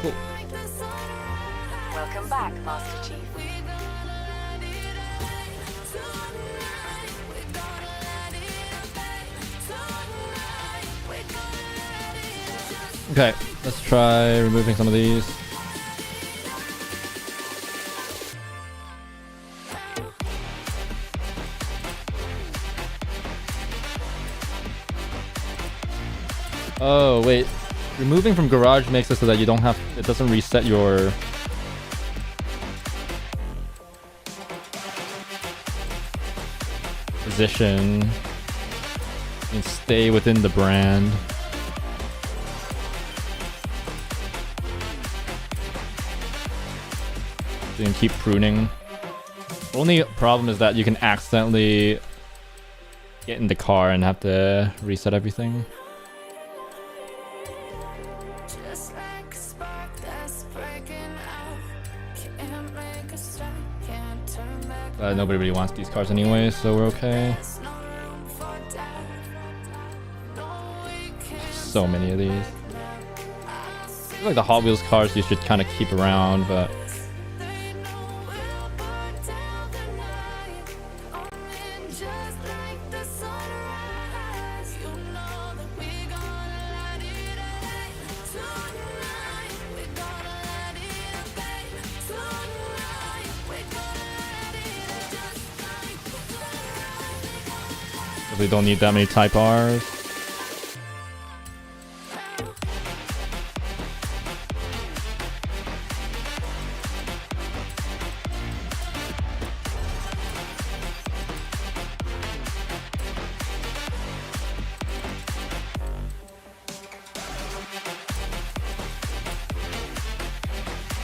Cool. Welcome back, Master Chief. Okay, let's try removing some of these. Oh, wait. Removing from garage makes it so that you don't have... It doesn't reset your... position. You can stay within the brand. You can keep pruning. The only problem is that you can accidentally get in the car and have to reset everything. Nobody really wants these cars anyway, so we're okay. So many of these. I feel like the Hot Wheels cars you should kind of keep around, but... We don't need that many Type Rs.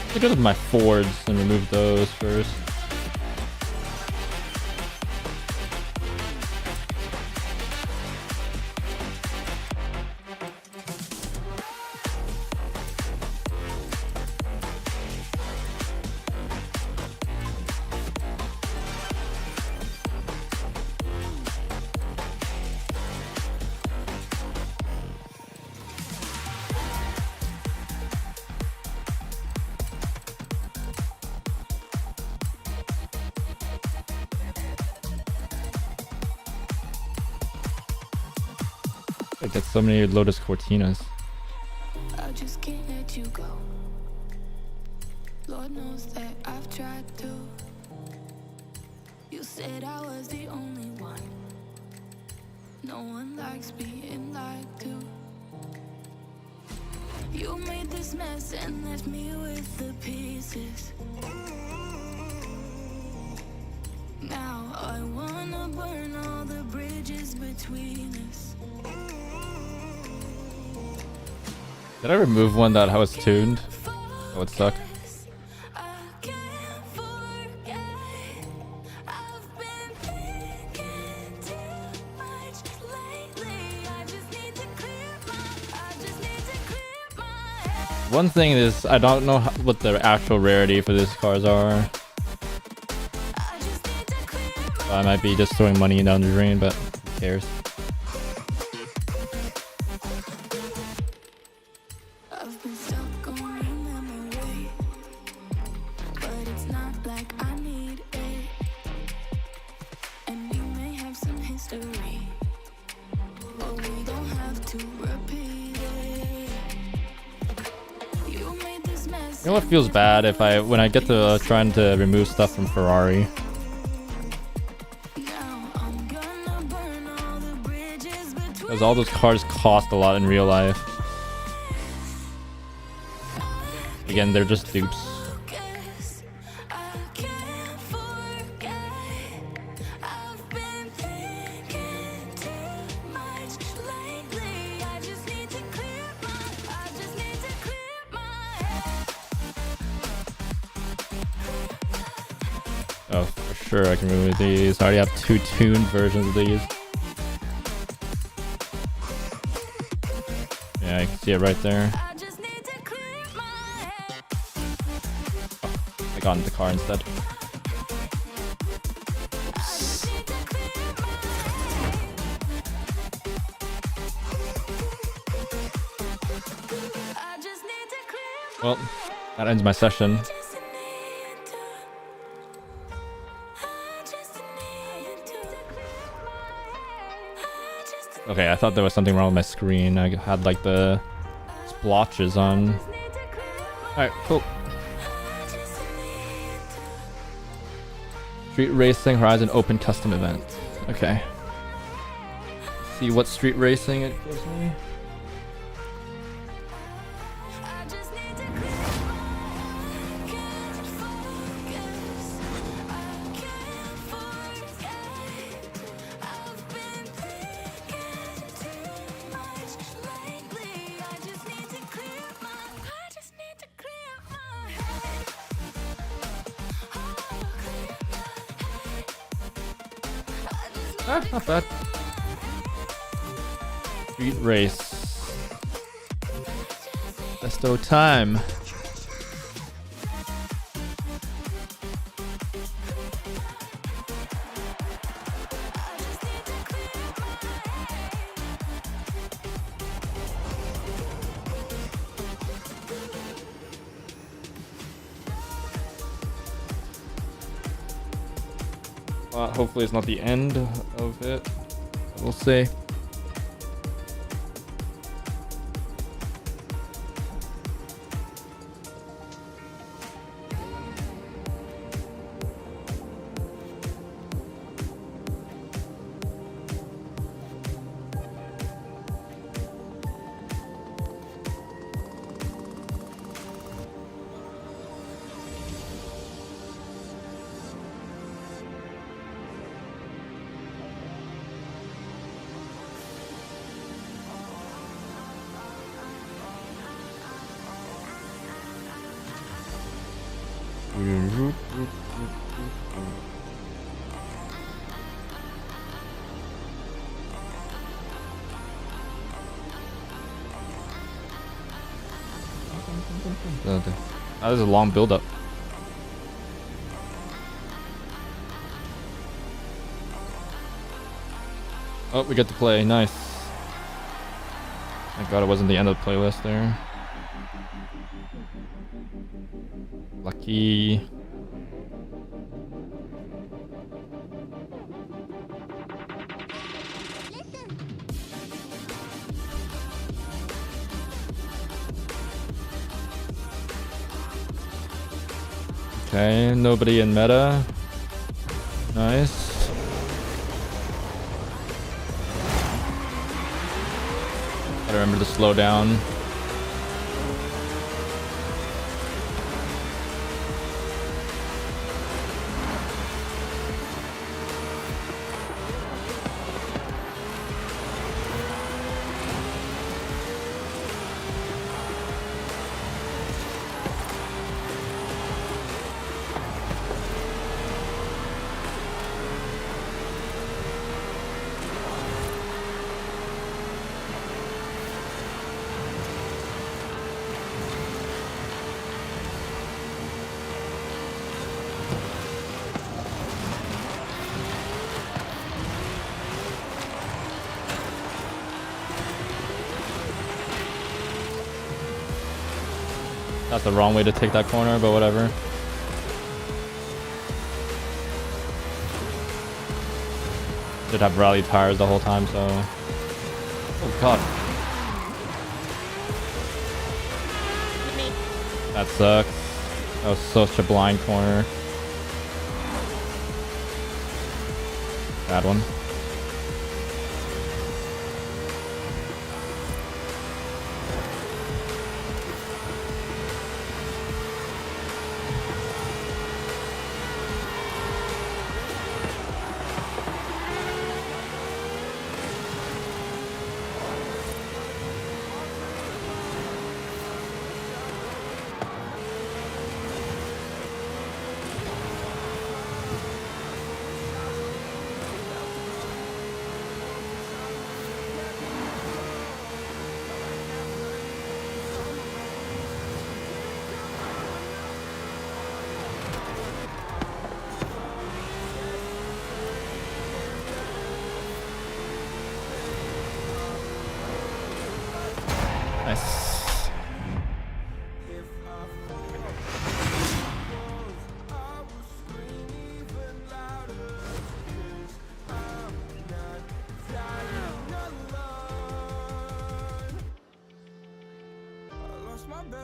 Let's go with my Fords and remove those first. I get so many Lotus Cortinas. I just can't let you go. Lord knows that I've tried to. You said I was the only one. No one likes being lied to. You made this mess and left me with the pieces. Now I wanna burn all the bridges between us. Did I remove one that was tuned? That would suck. One thing is, I don't know what the actual rarity for these cars are. I might be just throwing money down the drain, but who cares? You know what feels bad if when I get to trying to remove stuff from Ferrari. Because all those cars cost a lot in real life. Again, they're just dupes. Oh, for sure I can remove these. I already have 2 tuned versions of these. Yeah, I can see it right there. Oh, I got into the car instead. Well, that ends my session. Okay, I thought there was something wrong with my screen. I had like the splotches on. Alright, cool. Street Racing Horizon Open Custom Event. Okay. See what street racing it gives me. Ah, not bad. Street race. Besto time. Hopefully it's not the end of it. We'll see. That was a long build up. Oh, we get to play. Nice. Thank God it wasn't the end of the playlist there. Lucky. Okay, nobody in meta. Nice. Gotta remember to slow down. That's the wrong way to take that corner, but whatever. Did have rally tires the whole time, so... Oh god. That sucks. That was such a blind corner. Bad one.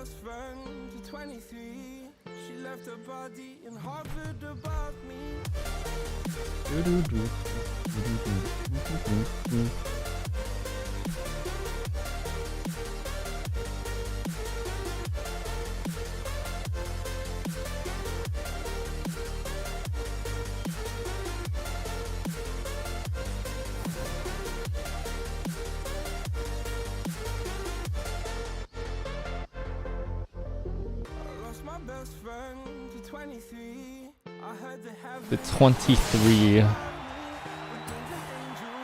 best friend to 23. She left her body and hovered above me. My best friend to 23. I heard they have The 23.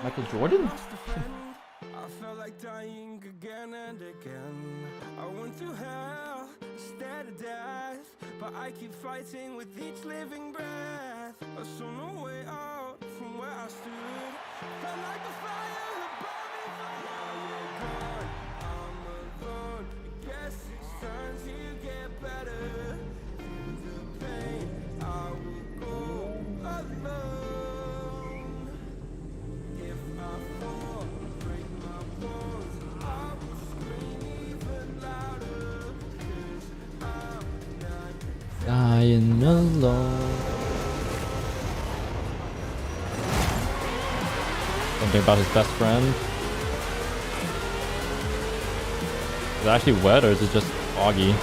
Michael Jordan? I felt like dying again and again. I went through hell instead of death, but I keep fighting with each living breath. I saw no way out from where I stood. Felt like the fire above me. Now you're gone, I'm alone. I guess it's time to get better. Through the pain, I will go alone. If I fall, break my bones, I will scream even louder. 'Cause I'm not Dying alone. Something about his best friend. Is it actually wet or is it just foggy?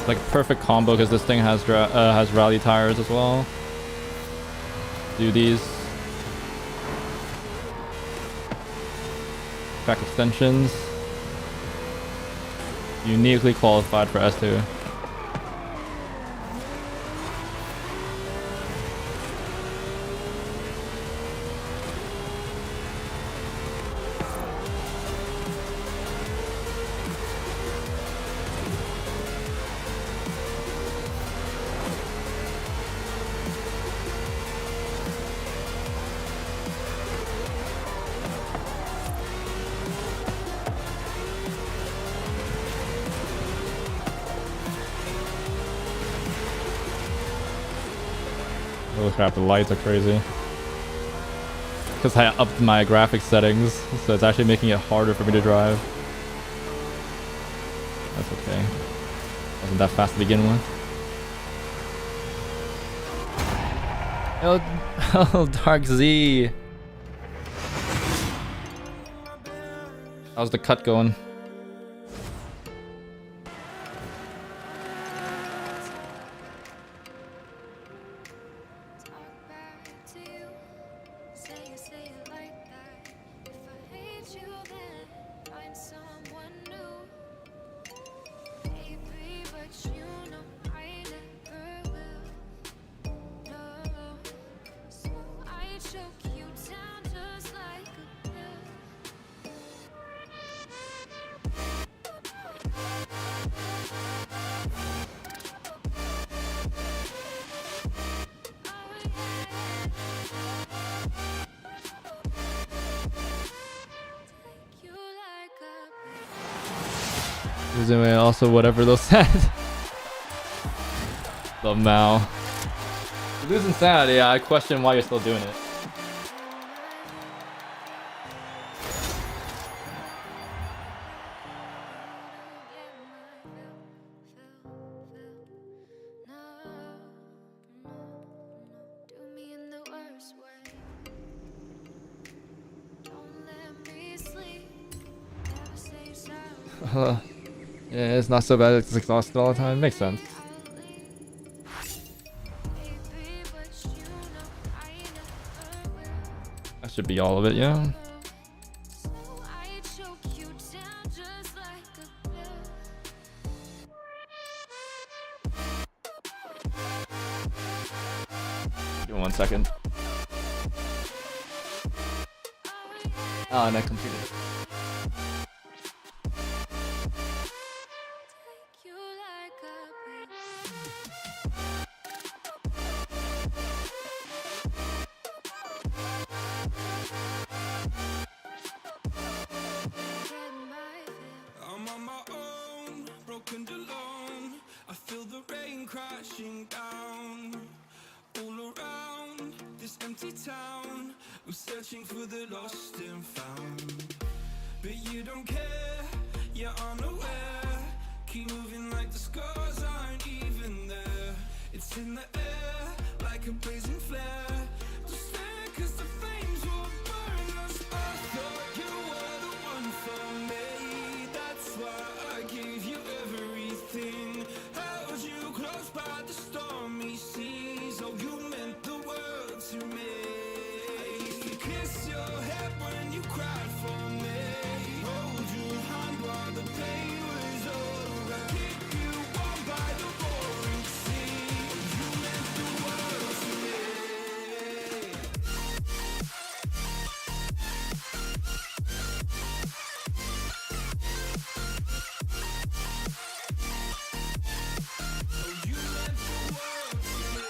Like perfect combo because this thing has rally tires as well. Do these track extensions. Uniquely qualified for S2. Oh crap, the lights are crazy. Because I upped my graphics settings, so it's actually making it harder for me to drive. That's okay. Wasn't that fast to begin with. Oh, Dark Z. How's the cut going? Anyway, also whatever those said. Love Mao. You lose insanity, yeah, I question why you're still doing it. Yeah, it's not so bad it's exhausted all the time. Makes sense. That should be all of it, yeah. second. Oh, and I completed it. You like a I'm on my own, broken alone. I feel the rain crashing down all around this empty town. I'm searching for the lost and found, but you don't care, you're unaware. Keep moving like the scars aren't even there. It's in the air like a blazing flare. Just stare 'cause the flames will burn us. I thought you were the one for me. That's why I gave you everything. Held you close by the stormy seas. Oh, you meant the world to me. I used to kiss your head when you cried for me. Hold your hand while the pain was over. Keep you warm by the roaring sea. Oh, you meant the world to me. Oh, you meant the world to me.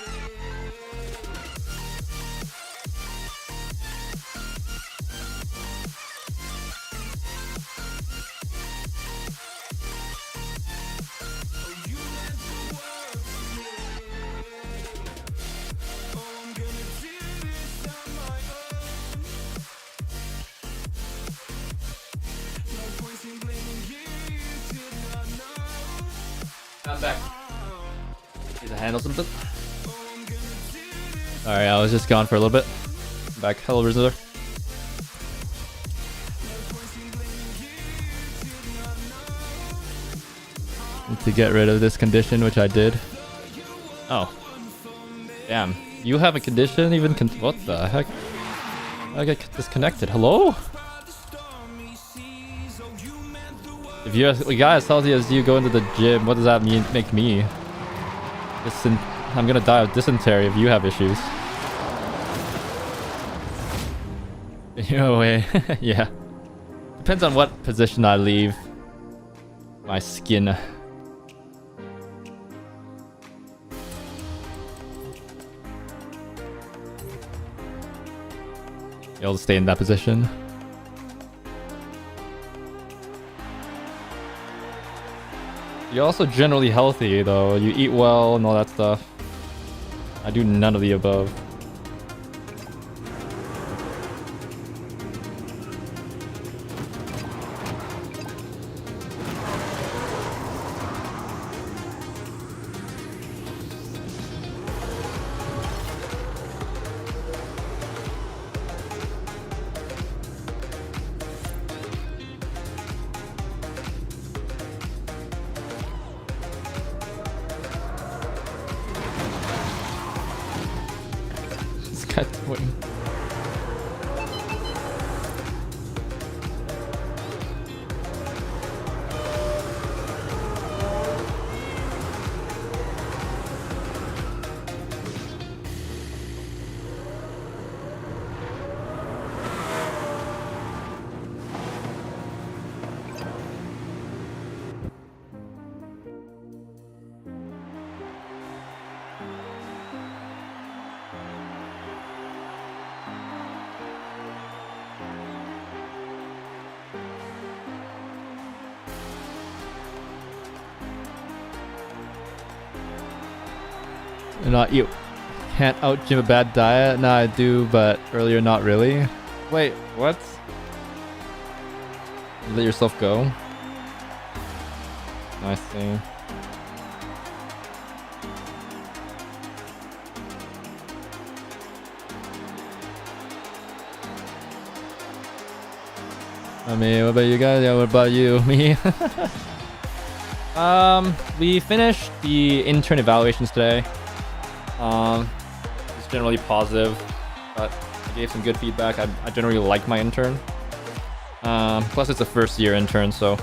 Oh, you meant the world to me. Oh, I'm gonna do this on my own. No point in blaming you, you did not know. I'm back. Need to handle something. Oh, I'm gonna do this. Alright, I was just gone for a little bit. Back. Hello, visitor. Need to get rid of this condition, which I did. Oh. Damn. You have a condition? Even what the heck? I get disconnected. Hello? If you're a guy as healthy as you go into the gym, what does that mean? Make me? I'm gonna die of dysentery if you have issues. No way. Yeah. Depends on what position I leave my skin. You'll stay in that position. You're also generally healthy though. You eat well and all that stuff. I do none of the above. This guy's doing. Not you. Can't out gym a bad diet? Nah, I do, but earlier not really. Wait, what? You let yourself go? Nice thing. I mean, what about you guys? Yeah, what about you? Me? We finished the intern evaluations today. It's generally positive, but I gave some good feedback. I generally like my intern. Plus it's a first year intern, so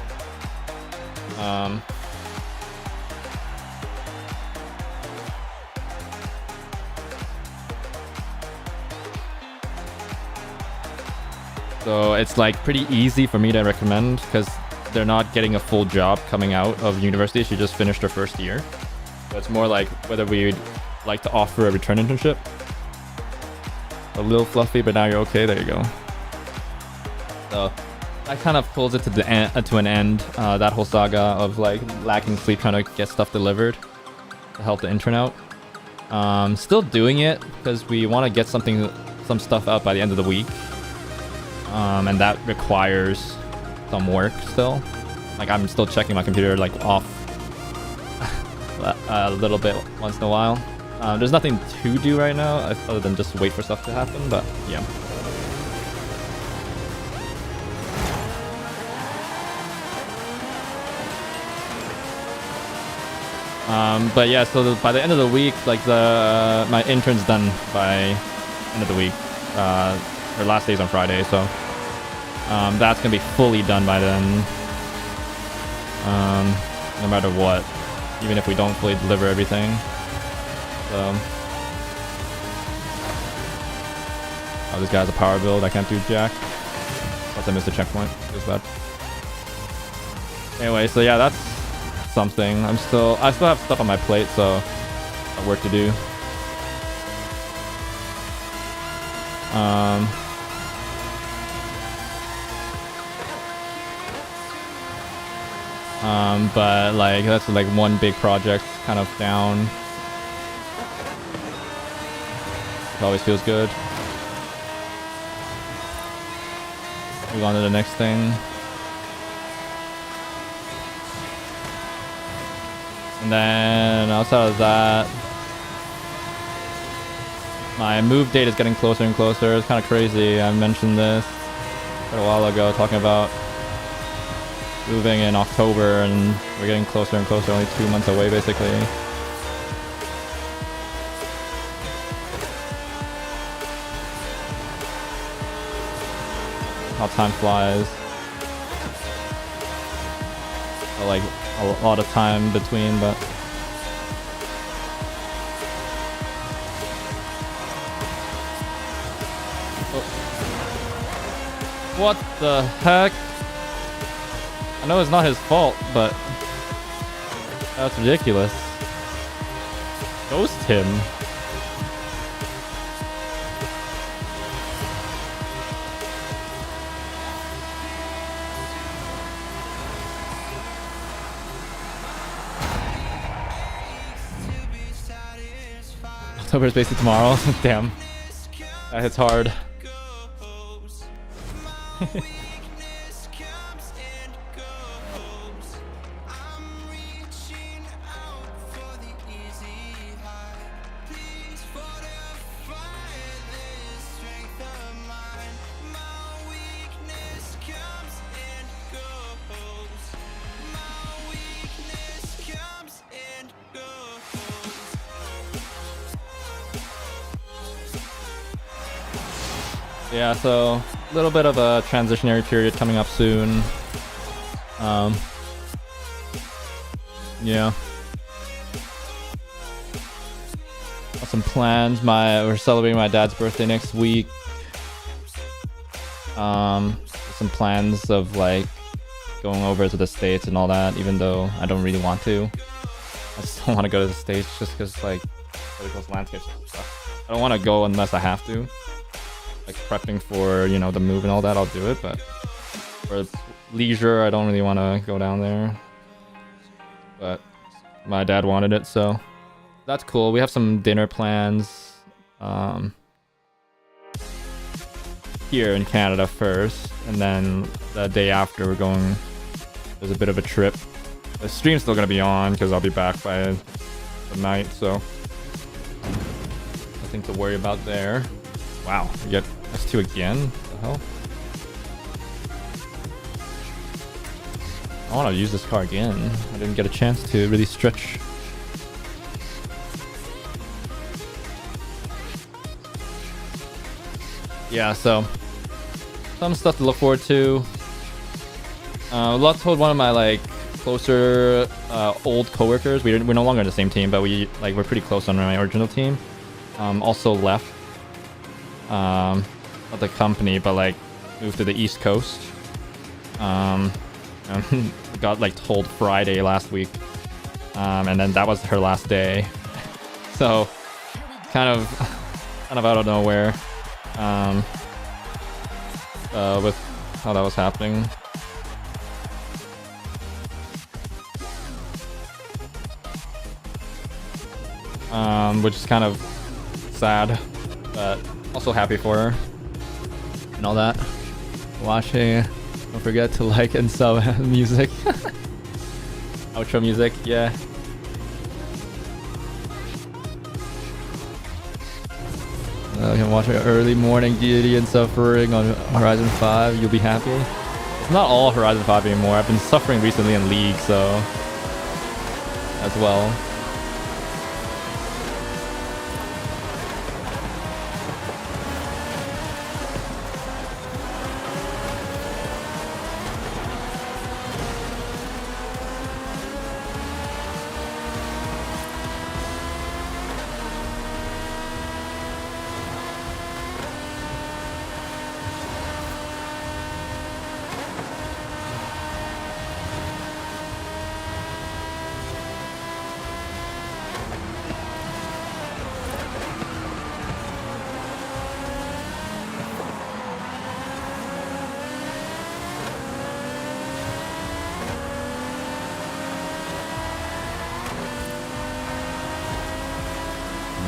So it's like pretty easy for me to recommend because they're not getting a full job coming out of university. She just finished her first year. So it's more like whether we'd like to offer a return internship. A little fluffy, but now you're okay. There you go. So that kind of pulls it to the end, to an end. That whole saga of like lacking sleep, trying to get stuff delivered to help the intern out. Still doing it because we want to get some stuff out by the end of the week. And that requires some work still. Like I'm still checking my computer like off a little bit once in a while. There's nothing to do right now other than just wait for stuff to happen, but yeah. But yeah, so by the end of the week, like my intern's done by end of the week. Her last day's on Friday, so that's gonna be fully done by then. No matter what, even if we don't fully deliver everything. So, oh, this guy has a power build. I can't do jack. Plus I missed a checkpoint. Feels bad. Anyway, so yeah, that's something. I still have stuff on my plate, so work to do. But like that's like one big project kind of down. It always feels good. Move on to the next thing. And then outside of that, my move date is getting closer and closer. It's kind of crazy. I mentioned this quite a while ago, talking about moving in October, and we're getting closer and closer, only 2 months away basically. How time flies. Like a lot of time between, but what the heck? I know it's not his fault, but that's ridiculous. Ghost him. October is basically tomorrow. Damn. That hits hard. Yeah, so a little bit of a transitionary period coming up soon. Yeah. Got some plans. We're celebrating my dad's birthday next week. Some plans of like going over to the States and all that, even though I don't really want to. I just don't want to go to the States just because like those landscapes and stuff. I don't want to go unless I have to. Like prepping for, you know, the move and all that, I'll do it, but for leisure, I don't really want to go down there. But my dad wanted it, so that's cool. We have some dinner plans here in Canada first, and then the day after there's a bit of a trip. The stream's still gonna be on because I'll be back by the night, so nothing to worry about there. Wow, we get S2 again? What the hell? I want to use this car again. I didn't get a chance to really stretch. Yeah, so some stuff to look forward to. Lot told one of my like closer old coworkers. We're no longer in the same team, but we're pretty close on my original team. Also left. Not the company, but like moved to the East Coast. Got like told Friday last week, and then that was her last day. So kind of out of nowhere, with how that was happening. Which is kind of sad, but also happy for her and all that. Watching, don't forget to like and sub music. Outro music, yeah. You can watch early morning deity and suffering on Horizon 5. You'll be happy. It's not all Horizon 5 anymore. I've been suffering recently in League, so as well.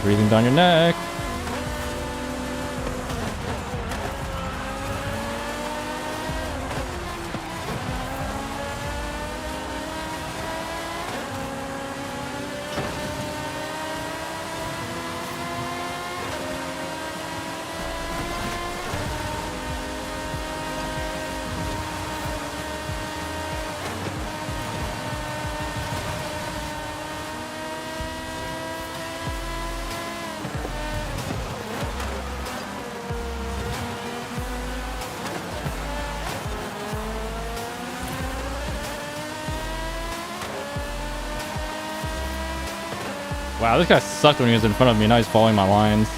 Breathing down your neck. Wow, this guy sucked when he was in front of me. Now he's following my lines.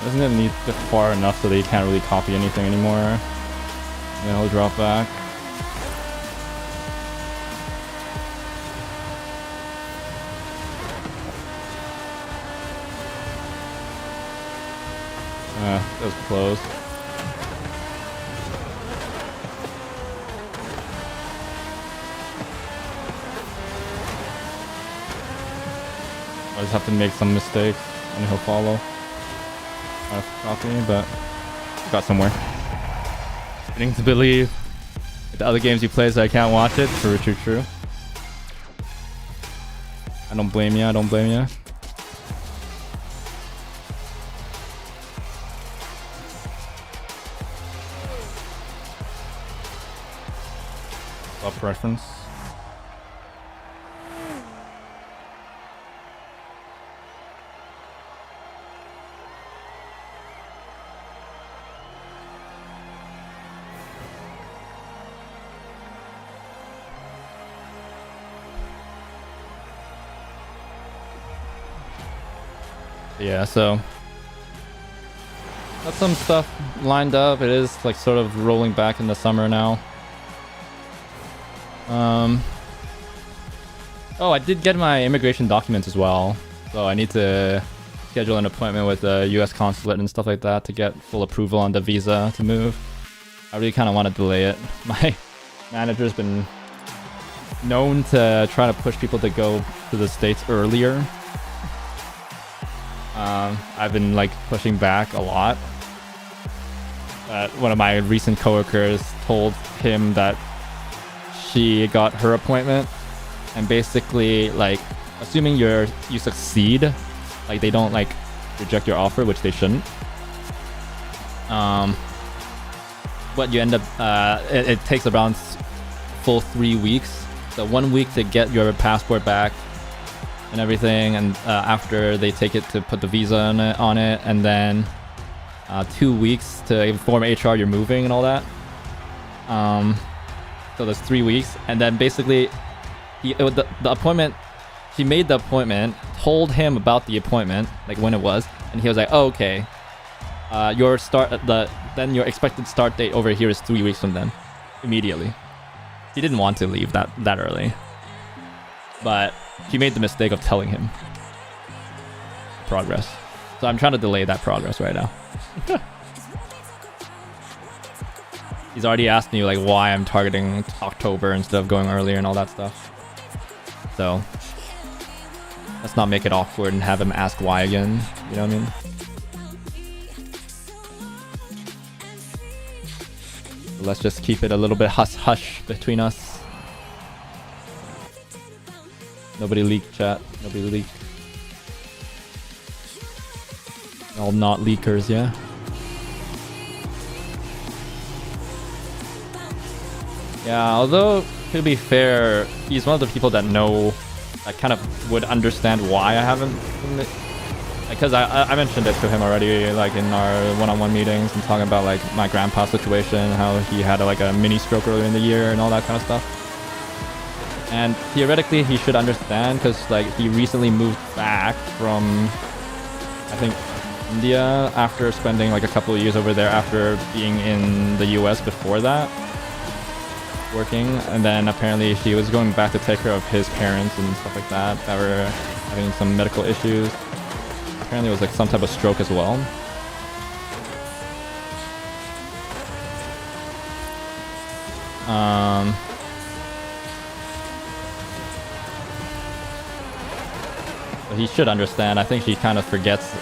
Doesn't it need to far enough so that he can't really copy anything anymore? Then he'll drop back. That was close. I just have to make some mistakes and he'll follow. I copy, but got somewhere. Beginning to believe the other games you play so I can't watch it. True. I don't blame you. Preference. Yeah, so got some stuff lined up. It is like sort of rolling back in the summer now. Oh, I did get my immigration documents as well. So I need to schedule an appointment with the US consulate and stuff like that to get full approval on the visa to move. I really kind of want to delay it. My manager's been known to try to push people to go to the States earlier. I've been like pushing back a lot. One of my recent coworkers told him that she got her appointment, and basically like assuming you succeed, like they don't like reject your offer, which they shouldn't. But you end up it takes around full 3 weeks, so 1 week to get your passport back and everything, and after they take it to put the visa on it, and then 2 weeks to inform HR you're moving and all that. So there's 3 weeks, and then basically, the appointment. She made the appointment, told him about the appointment, like when it was, and he was like, "Oh, okay. Your expected start date over here is 3 weeks from then." Immediately. He didn't want to leave that early, but she made the mistake of telling him progress. So I'm trying to delay that progress right now. He's already asked me like why I'm targeting October instead of going earlier and all that stuff. So let's not make it awkward and have him ask why again. You know what I mean? Let's just keep it a little bit hush between us. Nobody leak, chat. Nobody leak. All not leakers, yeah? Yeah, although, to be fair, he's one of the people that know, that kind of would understand why I haven't... Because I mentioned it to him already, like in our one-on-one meetings, and talking about like my grandpa's situation, how he had like a mini stroke earlier in the year and all that kind of stuff. And theoretically, he should understand, because like he recently moved back from, I think, India after spending like a couple of years over there after being in the US before that, working. And then apparently she was going back to take care of his parents and stuff like that were having some medical issues. Apparently it was like some type of stroke as well. But he should understand. I think he kind of forgets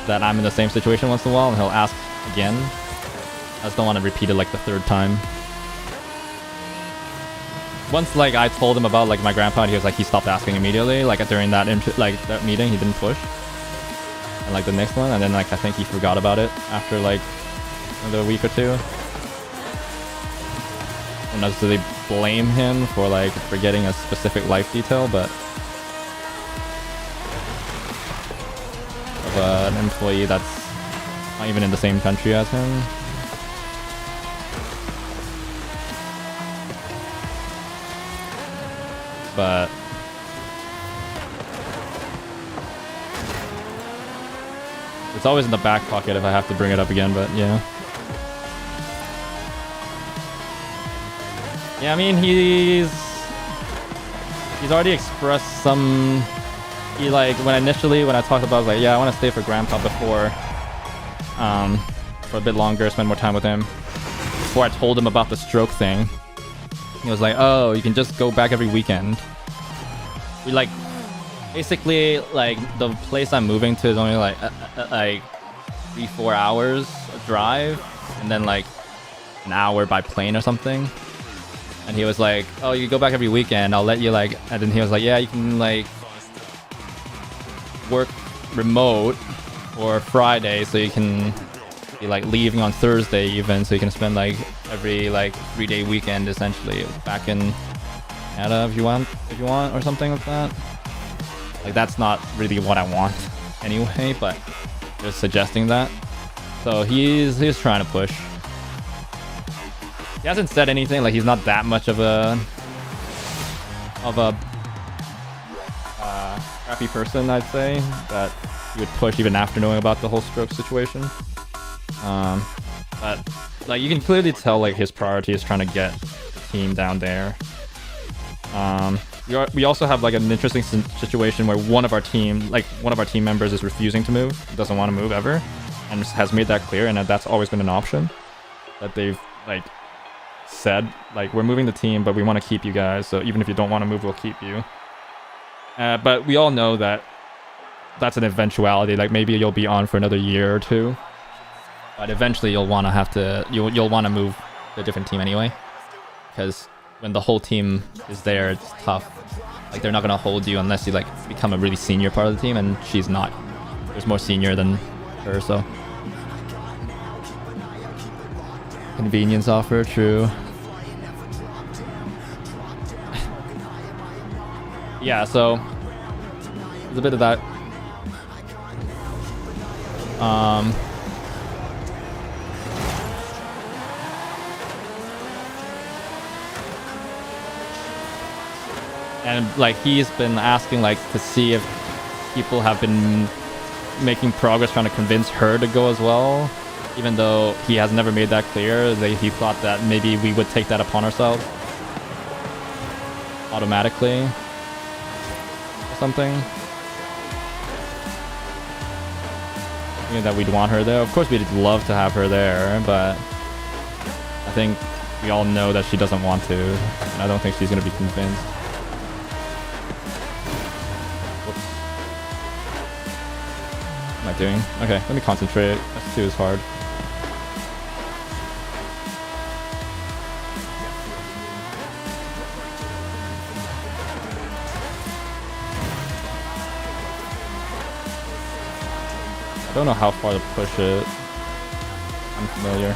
that I'm in the same situation once in a while, and he'll ask again. I just don't want to repeat it like the third time. Once like I told him about like my grandpa, and he was like, he stopped asking immediately. Like during that that meeting, he didn't push. And like the next one, and then like I think he forgot about it after like another week or two. I don't necessarily blame him for like forgetting a specific life detail, but of an employee that's not even in the same country as him. But it's always in the back pocket if I have to bring it up again, but yeah. Yeah, I mean, he's already expressed some... He like, when I talked about it, I was like, yeah, I want to stay for grandpa before, for a bit longer, spend more time with him. Before I told him about the stroke thing, he was like, oh, you can just go back every weekend. We like, basically, like, the place I'm moving to is only like 3-4 hours of drive, and then like an hour by plane or something. And he was like, oh, you can go back every weekend, I'll let you like, and then he was like, yeah, you can like work remote or Friday, so you can be like leaving on Thursday even, so you can spend like every like 3-day weekend essentially back in Canada if you want or something like that. Like that's not really what I want anyway, but just suggesting that. So he's trying to push. He hasn't said anything, like he's not that much of a crappy person, I'd say, that he would push even after knowing about the whole stroke situation. But like you can clearly tell like his priority is trying to get the team down there. We also have like an interesting situation where one of our team members is refusing to move, doesn't want to move ever, and has made that clear, and that's always been an option that they've like said, like, we're moving the team, but we want to keep you guys, so even if you don't want to move, we'll keep you. But we all know that that's an eventuality, like maybe you'll be on for another year or two, but eventually you'll want to move to a different team anyway, because when the whole team is there, it's tough. Like they're not gonna hold you unless you like become a really senior part of the team, and she's not. There's more senior than her, so. Convenience offer, true. Yeah, so there's a bit of that. And like he's been asking like to see if people have been making progress trying to convince her to go as well, even though he has never made that clear. He thought that maybe we would take that upon ourselves automatically or something. That we'd want her there. Of course we'd love to have her there, but I think we all know that she doesn't want to, and I don't think she's going to be convinced. Whoops. What am I doing? Okay, let me concentrate. S2 is hard. I don't know how far to push it. I'm familiar.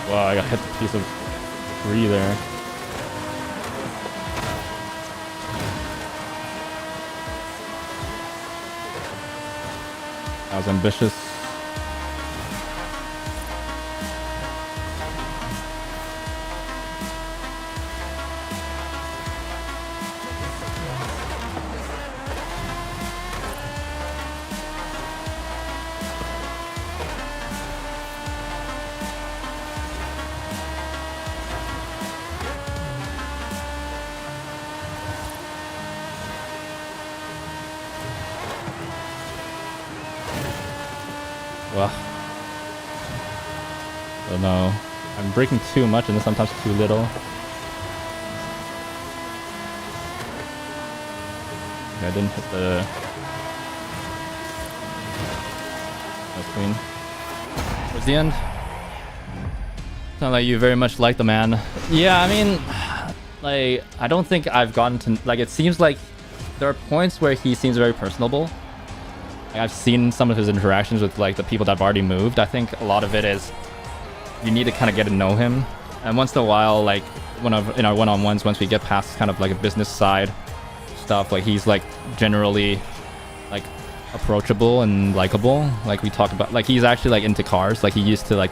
Wow, I got hit a piece of tree there. That was ambitious. Well, I don't know. I'm breaking too much and then sometimes too little. Okay, I didn't hit the queen. Towards the end. Sound like you very much like the man. Yeah, I mean, like, I don't think I've gotten to, like, it seems like there are points where he seems very personable. Like, I've seen some of his interactions with like the people that have already moved. I think a lot of it is you need to kind of get to know him, and once in a while, like in our one-on-ones, once we get past kind of like a business side stuff, like he's like generally like approachable and likable. Like we talk about, like he's actually like into cars. Like he used to like,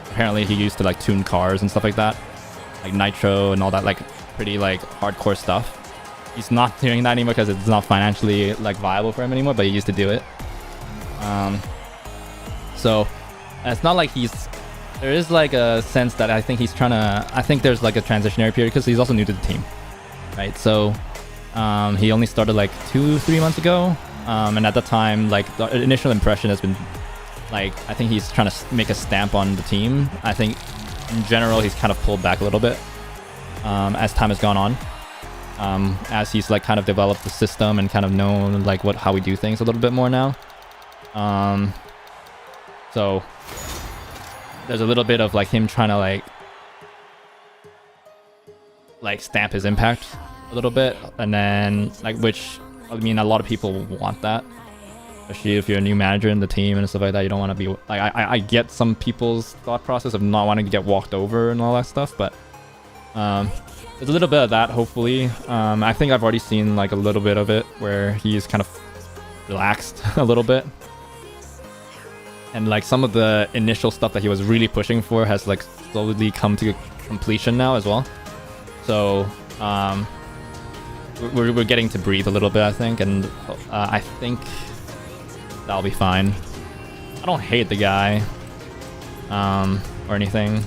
apparently he used to like tune cars and stuff like that, like nitro and all that, like pretty like hardcore stuff. He's not doing that anymore because it's not financially like viable for him anymore, but he used to do it. So it's not like there is like a sense that I think he's trying to, I think there's like a transitionary period because he's also new to the team, right? So he only started like 2-3 months ago, and at the time, like the initial impression has been like, I think he's trying to make a stamp on the team. I think in general he's kind of pulled back a little bit as time has gone on. As he's like kind of developed the system and kind of known like how we do things a little bit more now. So there's a little bit of like him trying to like stamp his impact a little bit, and then like, which I mean a lot of people want that, especially if you're a new manager in the team and stuff like that. You don't want to be like, I get some people's thought process of not wanting to get walked over and all that stuff, but there's a little bit of that, hopefully. I think I've already seen like a little bit of it where he's kind of relaxed a little bit. And like some of the initial stuff that he was really pushing for has like slowly come to completion now as well. So we're getting to breathe a little bit, I think, and I think that'll be fine. I don't hate the guy or anything.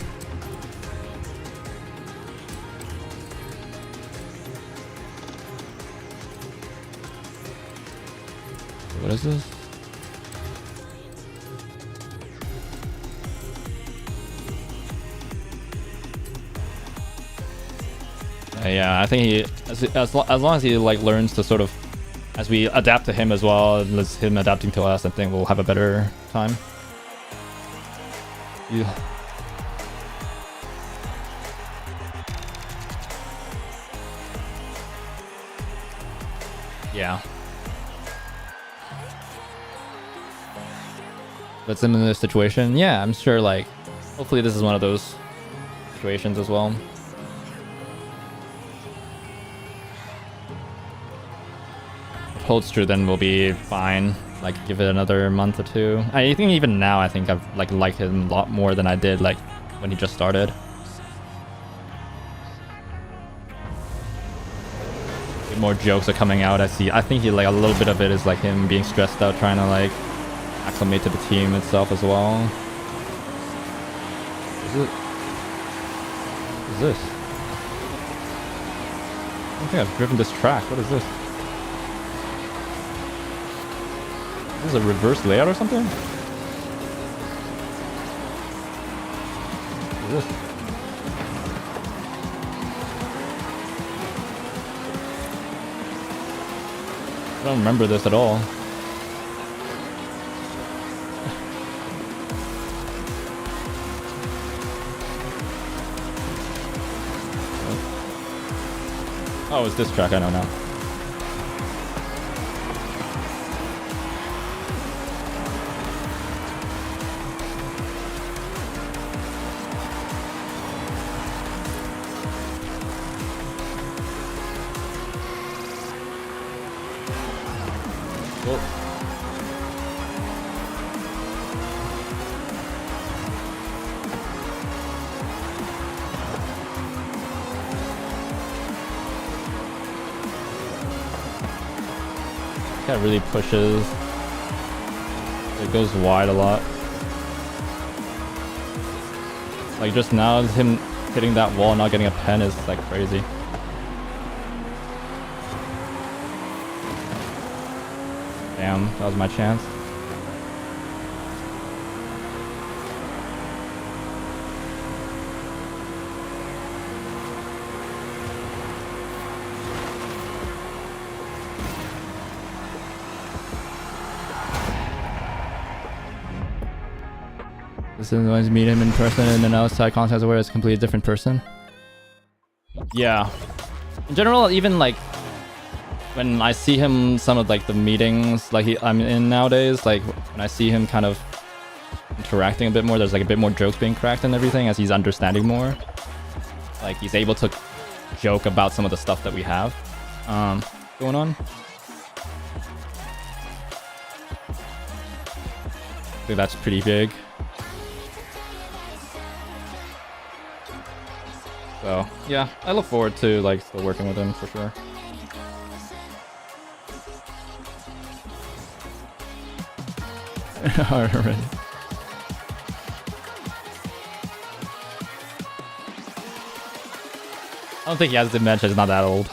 What is this? Yeah, I think he, as long as he like learns to sort of, as we adapt to him as well, and him adapting to us, I think we'll have a better time. Yeah. Yeah. But similar situation, yeah, I'm sure like hopefully this is one of those situations as well. If holds true, then we'll be fine. Like give it another month or two. I think even now I think I've like liked him a lot more than I did like when he just started. More jokes are coming out. I think he like a little bit of it is like him being stressed out trying to like acclimate to the team itself as well. What is this? I don't think I've driven this track. What is this? Is this a reverse layout or something? What is this? I don't remember this at all. Oh, it's this track, I know now. Whoa. That really pushes. It goes wide a lot. Like just now, him hitting that wall, not getting a pen is like crazy. Damn, that was my chance. This is when you meet him in person and then outside context where it's a completely different person. Yeah. In general, even like when I see him some of like the meetings like I'm in nowadays, like when I see him kind of interacting a bit more, there's like a bit more jokes being cracked and everything as he's understanding more. Like he's able to joke about some of the stuff that we have going on. I think that's pretty big. So yeah, I look forward to like still working with him for sure. Already. I don't think he has dementia. He's not that old.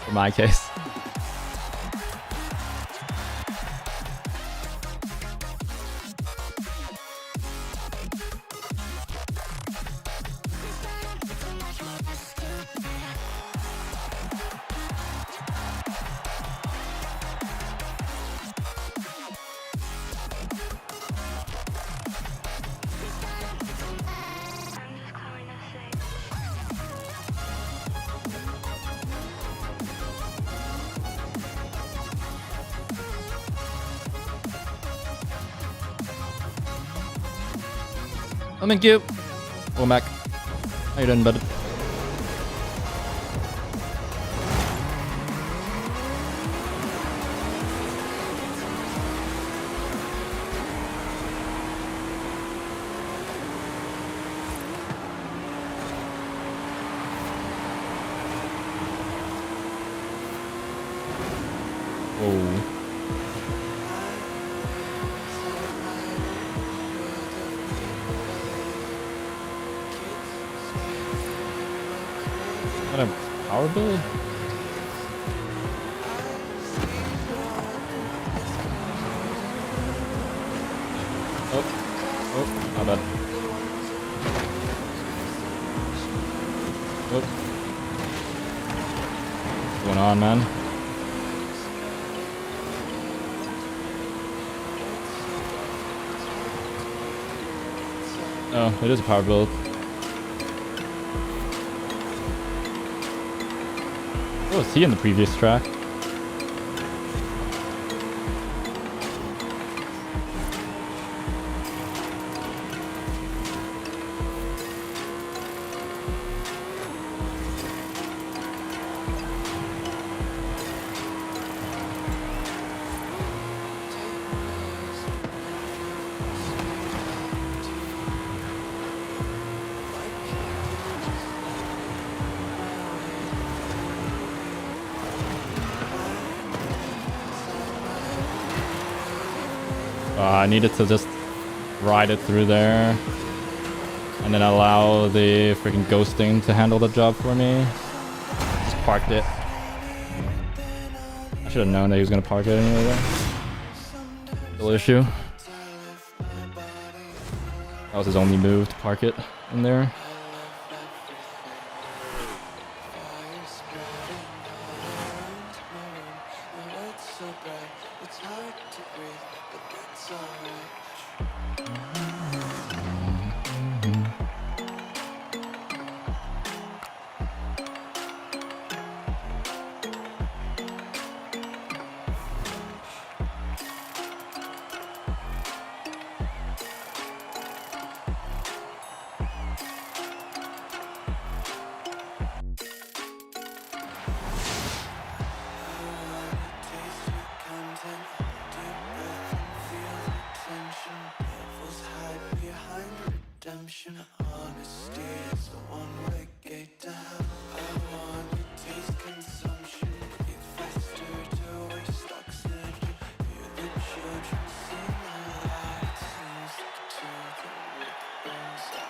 In my case. Oh, thank you. Oh, Mac. How you doing, bud? Oh. What a power build? Oh, my bad. Oh. What's going on, man? Oh, it is a power build. What was he in the previous track? I needed to just ride it through there and then allow the freaking ghosting to handle the job for me. Just parked it. I should have known that he was going to park it anyway though. Little issue. That was his only move, to park it in there. Honesty is the one-way gate to hell. I want you to taste consumption. Eat faster to waste oxygen. Hear the children sing aloud. Music to the rhythms of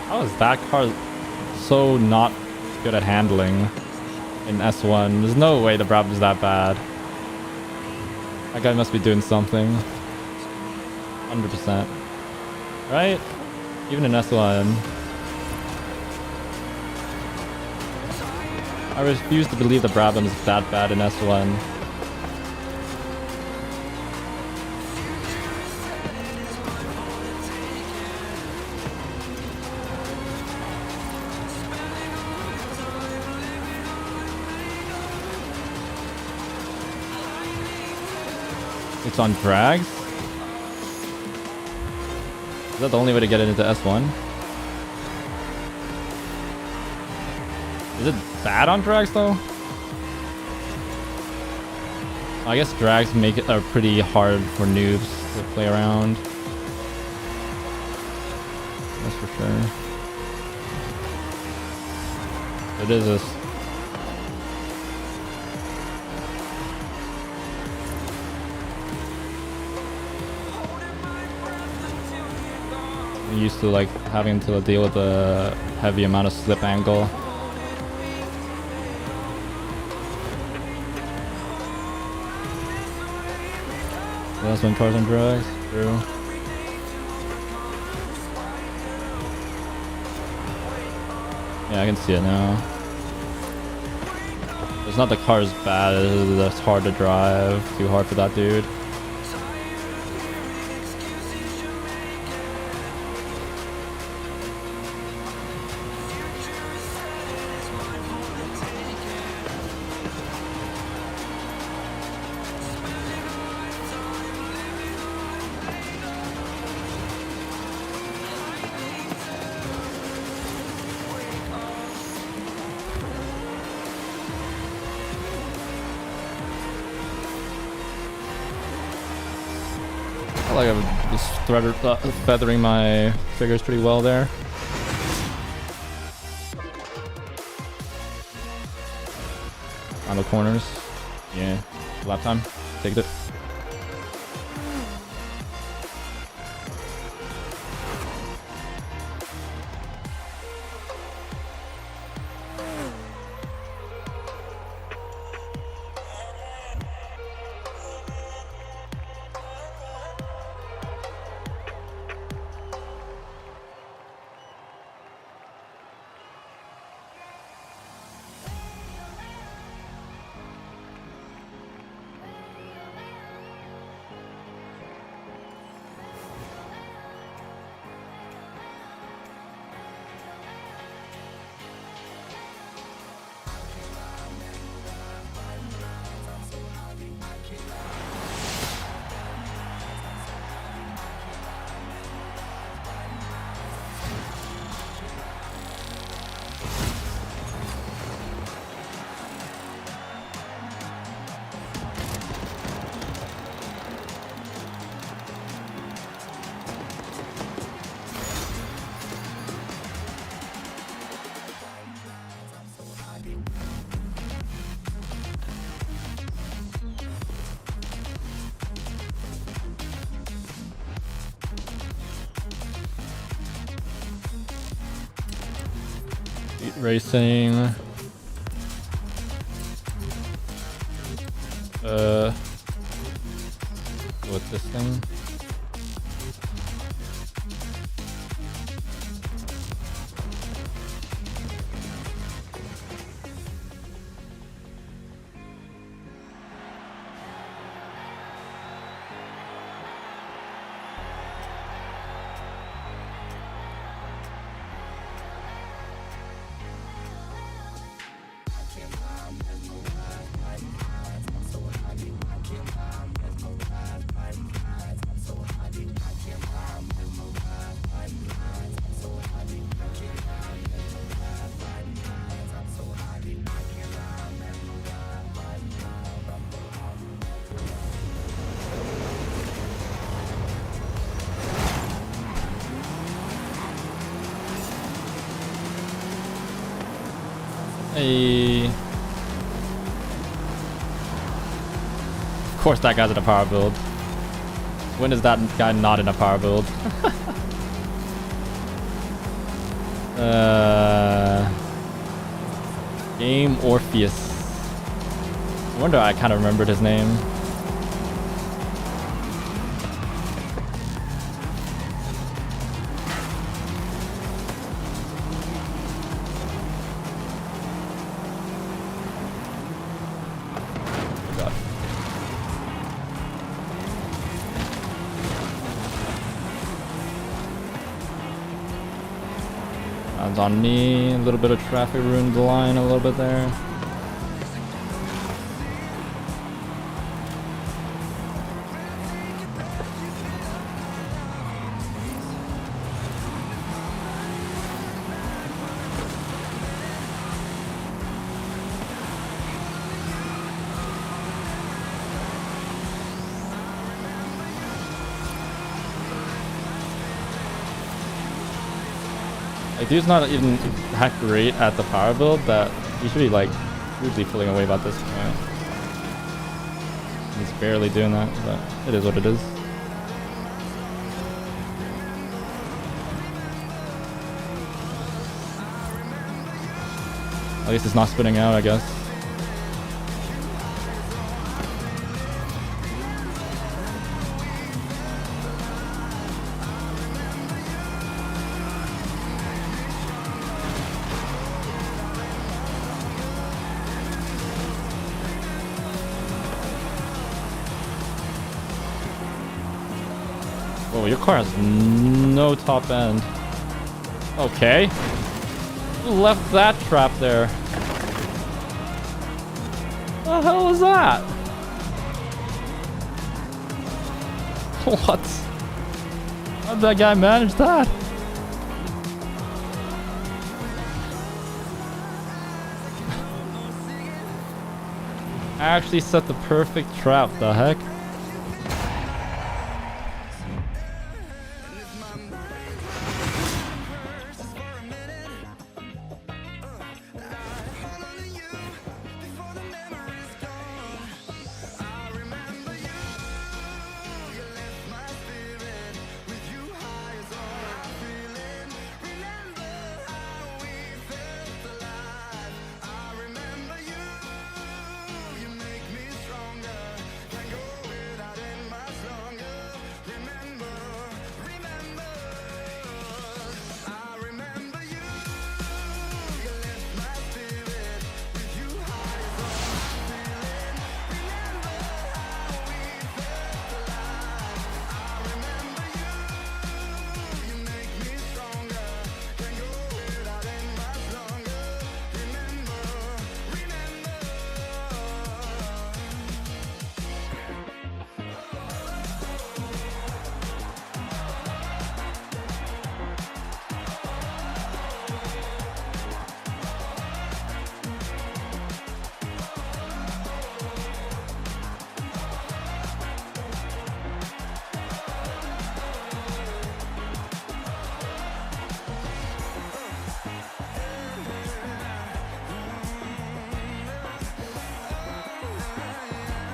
How is that car so not good at handling in S1? There's no way the Brabham is that bad. That guy must be doing something. 100%. Right? Even in S1. I refuse to believe the Brabham is that bad in S1. It's on drags? Is that the only way to get it into S1? Is it bad on drags though? I guess drags make it pretty hard for noobs to play around. That's for sure. It is a used to like having to deal with a heavy amount of slip angle. That's when cars on drugs. True. Yeah, I can see it now. It's not the car's bad, it's hard to drive. Too hard for that dude. I feel like I'm just feathering my figures pretty well there. On the corners. Yeah. Lap time. Take it. Racing. With this thing. Hey. Of course that guy's in a power build. When is that guy not in a power build? Game Orpheus. I wonder I kind of remembered his name. On me, a little bit of traffic ruined the line a little bit there. Like, dude's not even that great at the power build that he should be like rudely feeling away about this point. He's barely doing that, but it is what it is. At least it's not spinning out, I guess. Oh, your car has no top end. Okay. Who left that trap there? What the hell was that? What? How did that guy manage that? I actually set the perfect trap, the heck?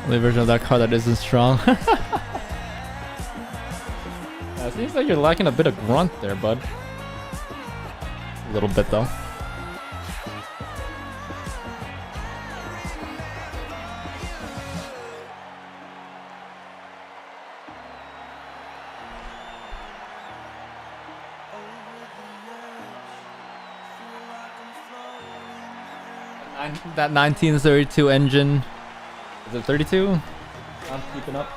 Only version of that car that isn't strong. It seems like you're lacking a bit of grunt there, bud. A little bit though. That 1932 engine. Is it 32? I'm keeping up.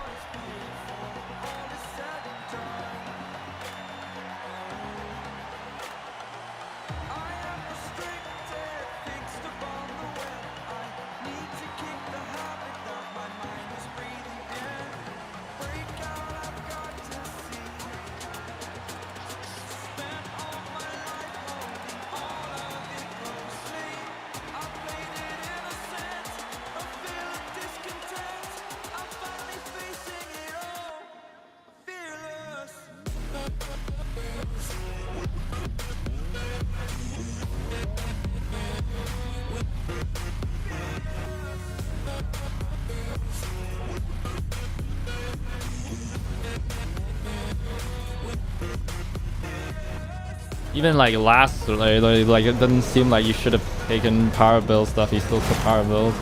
Even like last, like it doesn't seem like you should have taken power build stuff. He still took power build.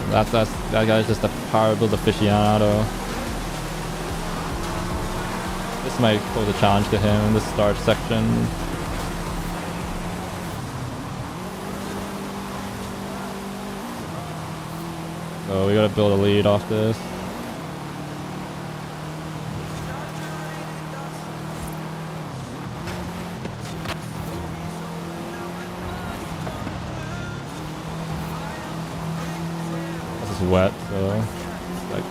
That guy's just a power build aficionado. This might pose a challenge to him in the start section. So we gotta build a lead off this. Wet, so like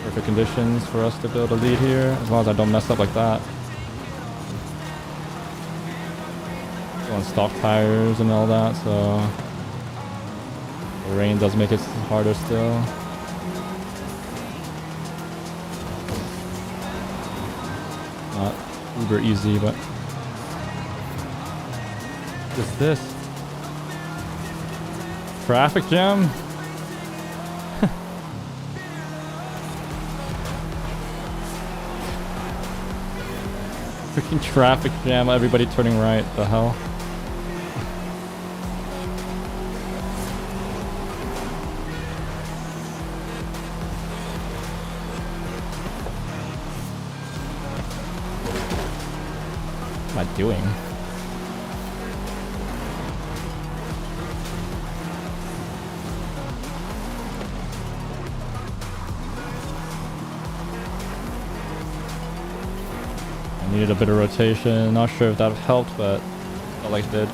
perfect conditions for us to build a lead here, as long as I don't mess up like that. On stock tires and all that, so the rain does make it harder still. Not uber easy, but what's this? Traffic jam? Freaking traffic jam, everybody turning right, the hell? What am I doing? Needed a bit of rotation. Not sure if that helped, but felt like it did.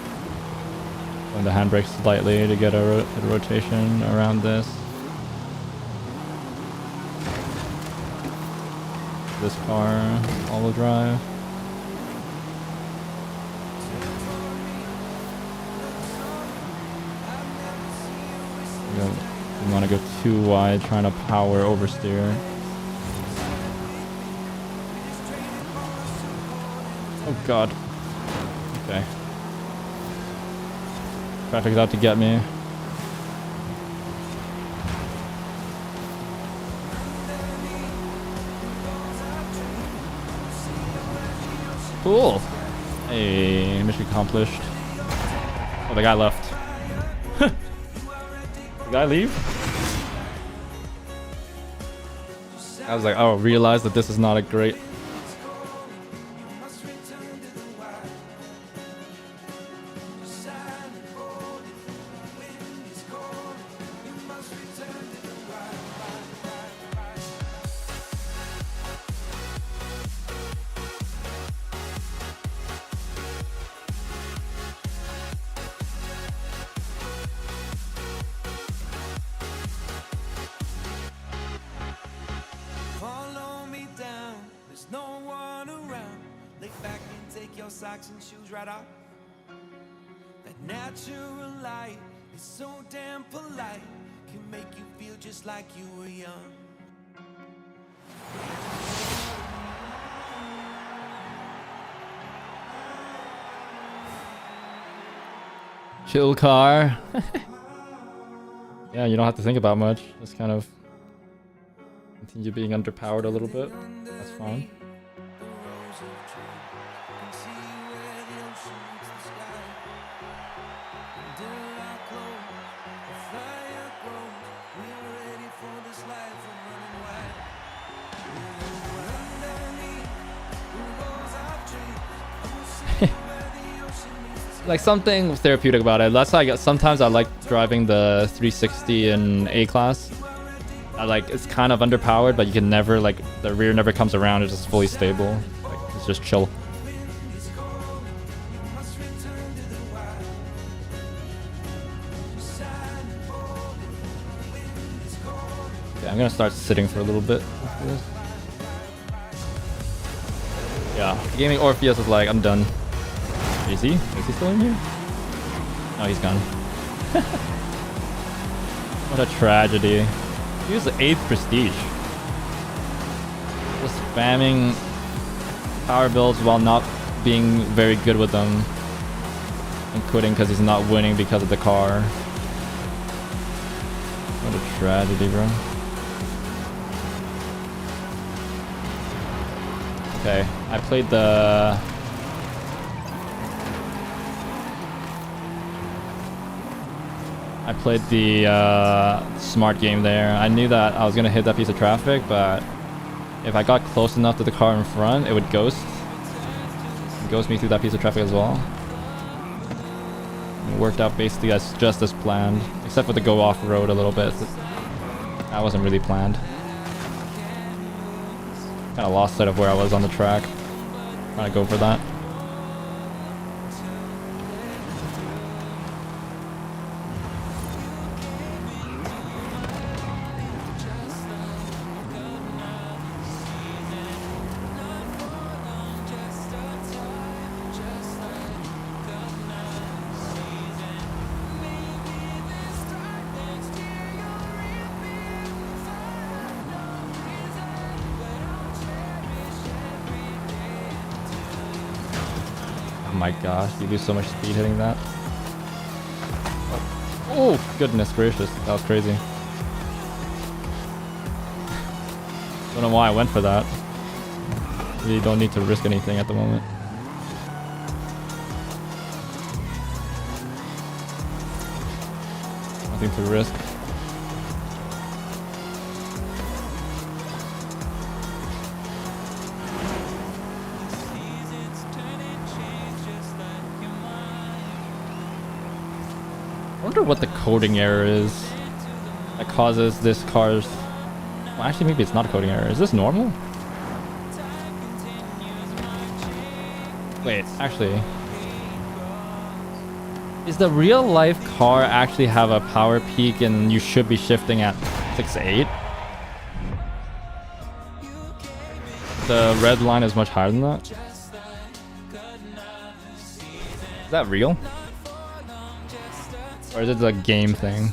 Going the handbrake slightly to get a rotation around this. This car, all-wheel drive. You want to go too wide, trying to power oversteer. Oh god. Okay. Traffic's out to get me. Cool. Hey, mission accomplished. Oh, the guy left. The guy leave? I was like, oh, realize that this is not a great... Chill car. Yeah, you don't have to think about much. Just kind of continue being underpowered a little bit. That's fine. Like something therapeutic about it. That's why I get. Sometimes I like driving the 360 in A class. I like it's kind of underpowered, but you can never like the rear never comes around. It's just fully stable. Like it's just chill. Yeah, I'm gonna start sitting for a little bit after this. Yeah, gaming Orpheus is like I'm done. Is he? Is he still in here? No, he's gone. What a tragedy. He was the 8th prestige. Just spamming power builds while not being very good with them. And quitting because he's not winning because of the car. What a tragedy, bro. Okay, I played the... smart game there. I knew that I was gonna hit that piece of traffic, but if I got close enough to the car in front, it would ghost me through that piece of traffic as well. It worked out basically as just as planned, except for the go off road a little bit. That wasn't really planned. Kind of lost sight of where I was on the track. Trying to go for that. Oh my gosh, you lose so much speed hitting that. Oh, goodness gracious, that was crazy. Don't know why I went for that. Really don't need to risk anything at the moment. Nothing to risk. I wonder what the coding error is that causes this car's... Well, actually, maybe it's not a coding error. Is this normal? Wait, actually... Is the real life car actually have a power peak and you should be shifting at 6.8? The red line is much higher than that? Is that real? Or is it a game thing?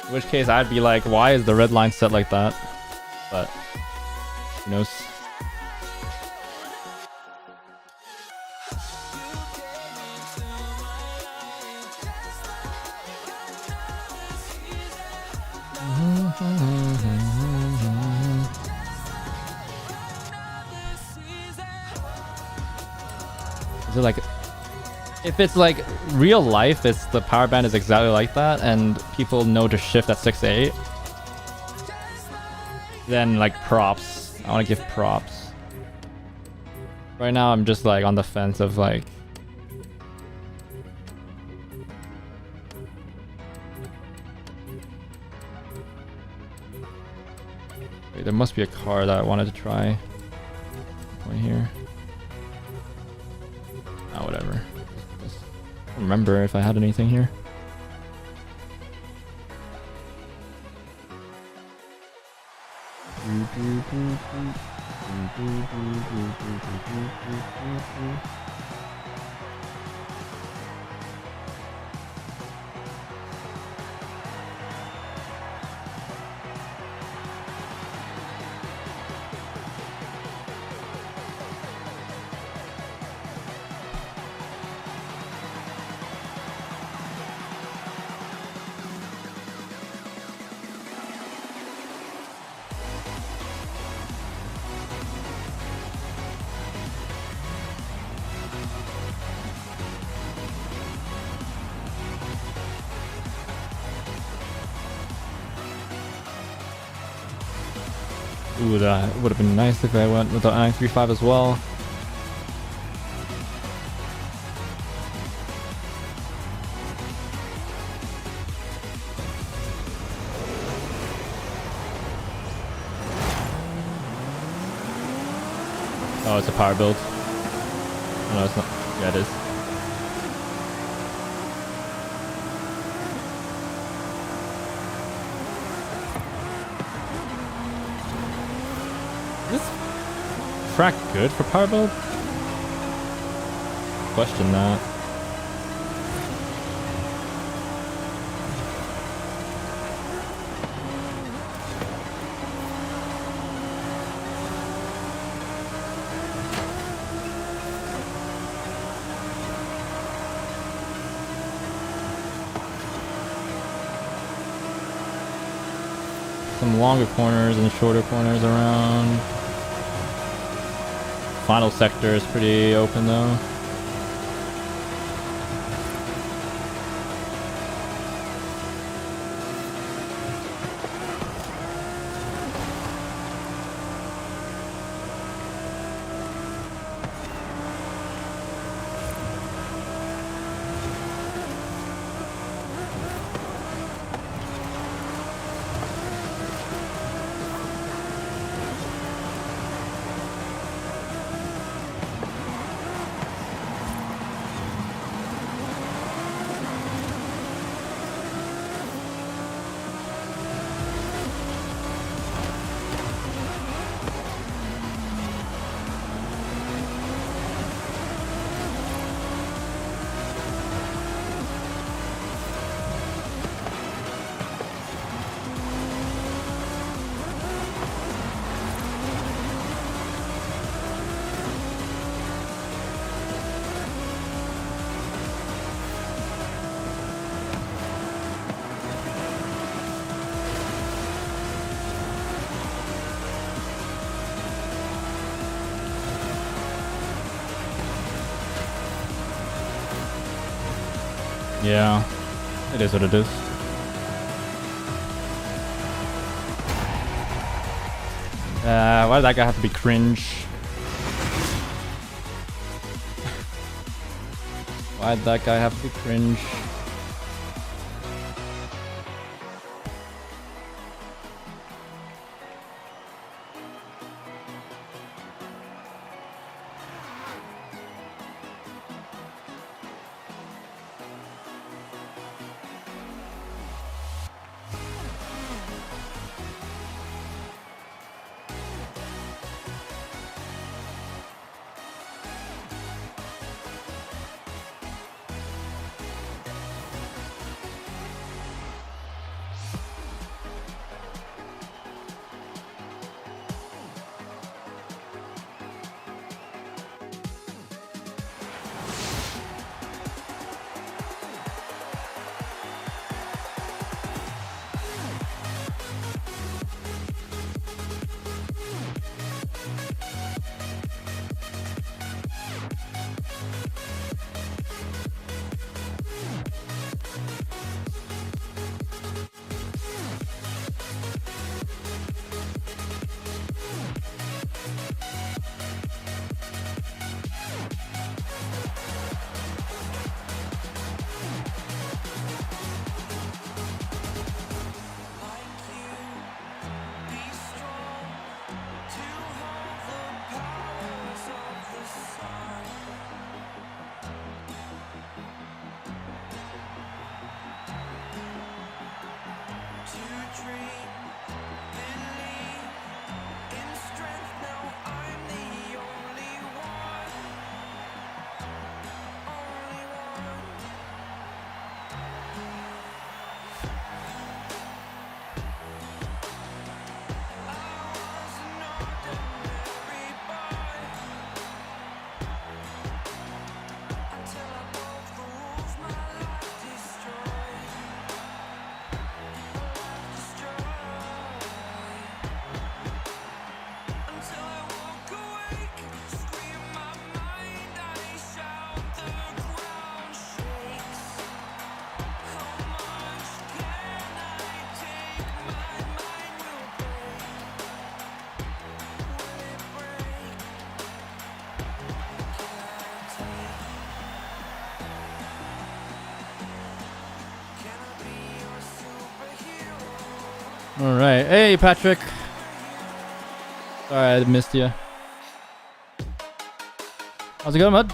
In which case I'd be like, why is the red line set like that? But who knows? Is it like, if it's like real life, it's the power band is exactly like that, and people know to shift at 6-8. Then like props. I want to give props. Right now I'm just like on the fence of like. Wait, there must be a car that I wanted to try. Right here. Ah, whatever. Just don't remember if I had anything here. Ooh, that would have been nice if I went with the 935 as well. Oh, it's a power build. Oh, no, it's not. Yeah, it is. Is this track good for power build? Question that. Some longer corners and shorter corners around. Final sector is pretty open though. Yeah, it is what it is. Why did that guy have to be cringe? Why did that guy have to be cringe? dream. Believe in strength, now I'm the only one. Only one. All right. Hey, Patrick. Sorry, I missed you. How's it going, bud?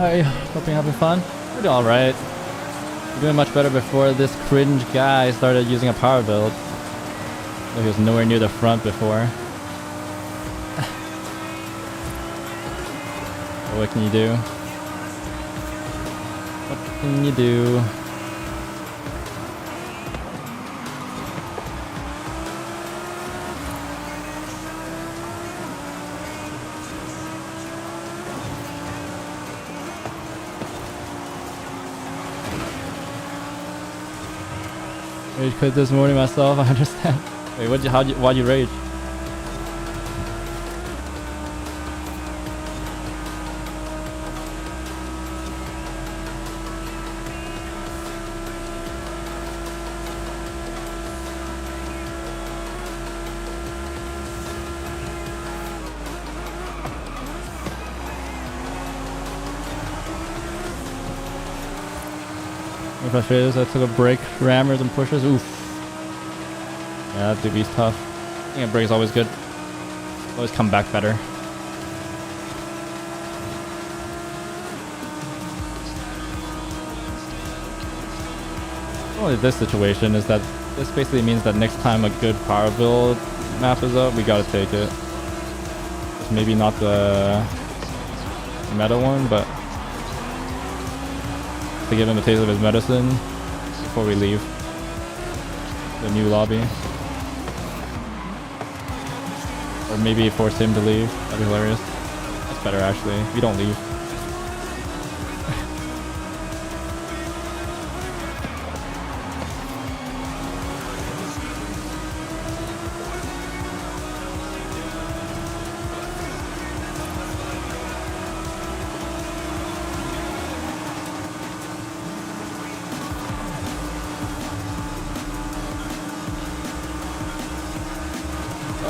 Hey, hope you're having fun. We're doing alright. We're doing much better before this cringe guy started using a power build. He was nowhere near the front before. What can you do? What can you do? Rage quit this morning myself, I understand. Wait, why'd you rage? I'm frustrated, so I took a break, rammers and pushes. Oof. Yeah, that DB's tough. I think a break is always good. Always come back better. Only this situation is that this basically means that next time a good power build map is up, we gotta take it. Maybe not the meta one, but to give him a taste of his medicine before we leave the new lobby. Or maybe force him to leave. That'd be hilarious. That's better actually. We don't leave.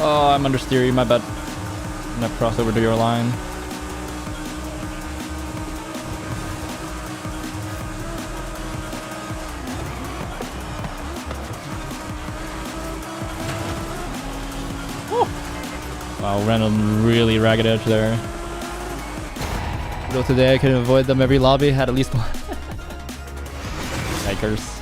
Oh, I'm under steering, my bad. I'm gonna cross over to your line. Woo. Wow, ran a really ragged edge there. Though today I couldn't avoid them every lobby, had at least one. Yikers.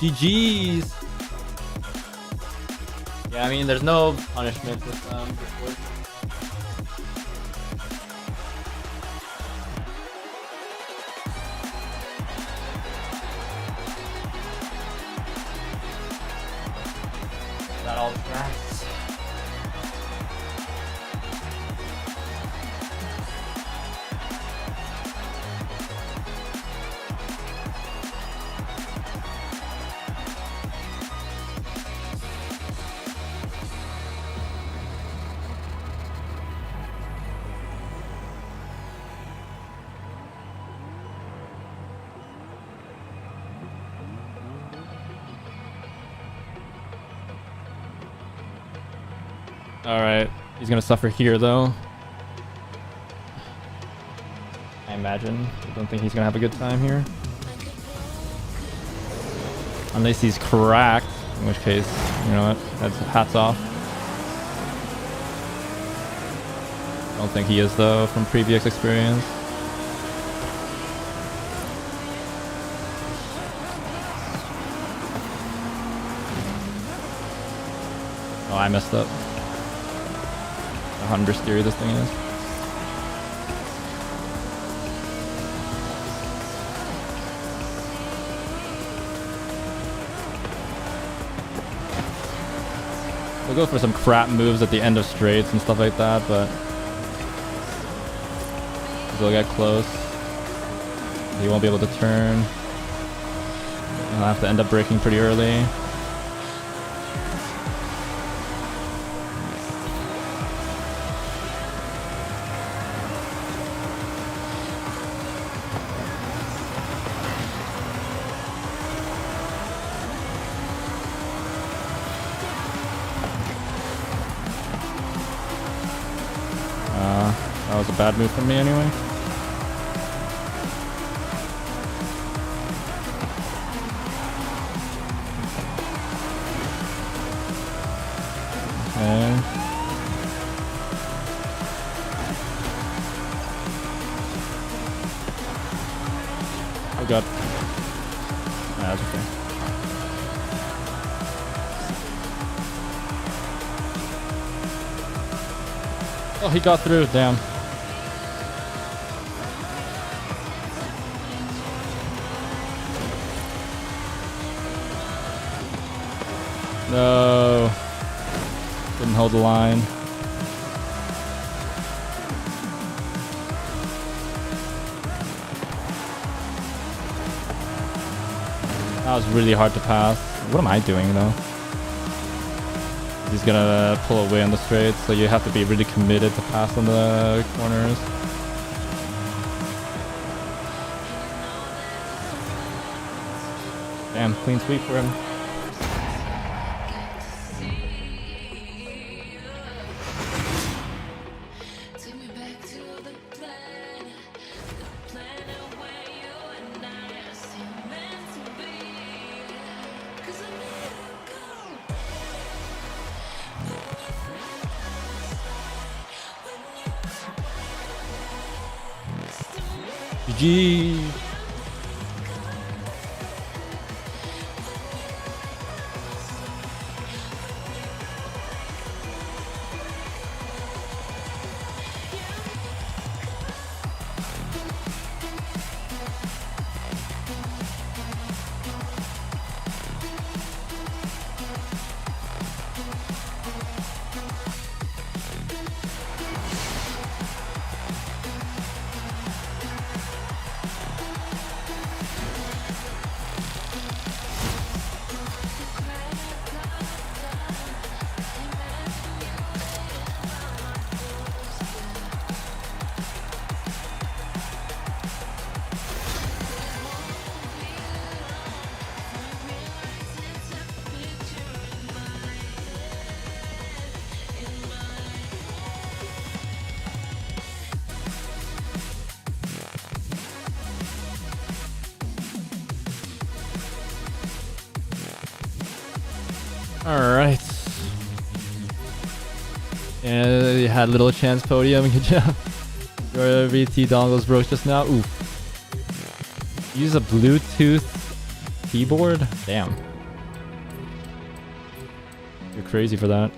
GG's. Yeah, I mean, there's no punishment with before. That all tracks. Alright, he's gonna suffer here though. I imagine. I don't think he's gonna have a good time here. Unless he's cracked, in which case, you know what, that's hats off. I don't think he is though, from previous experience. Oh, I messed up. 100 steer this thing is. We'll go for some crap moves at the end of straights and stuff like that, but he'll get close. He won't be able to turn. He'll have to end up braking pretty early. That was a bad move from me anyway. Okay. Oh god. That's okay. Oh, he got through. Damn. No. Didn't hold the line. That was really hard to pass. What am I doing though? He's gonna pull away on the straight, so you have to be really committed to pass on the corners. Damn, clean sweep for him. GG. Alright. Yeah, you had a little chance podium. Good job. Your VT dongles broke just now. Oof. Use a Bluetooth keyboard? Damn. You're crazy for that.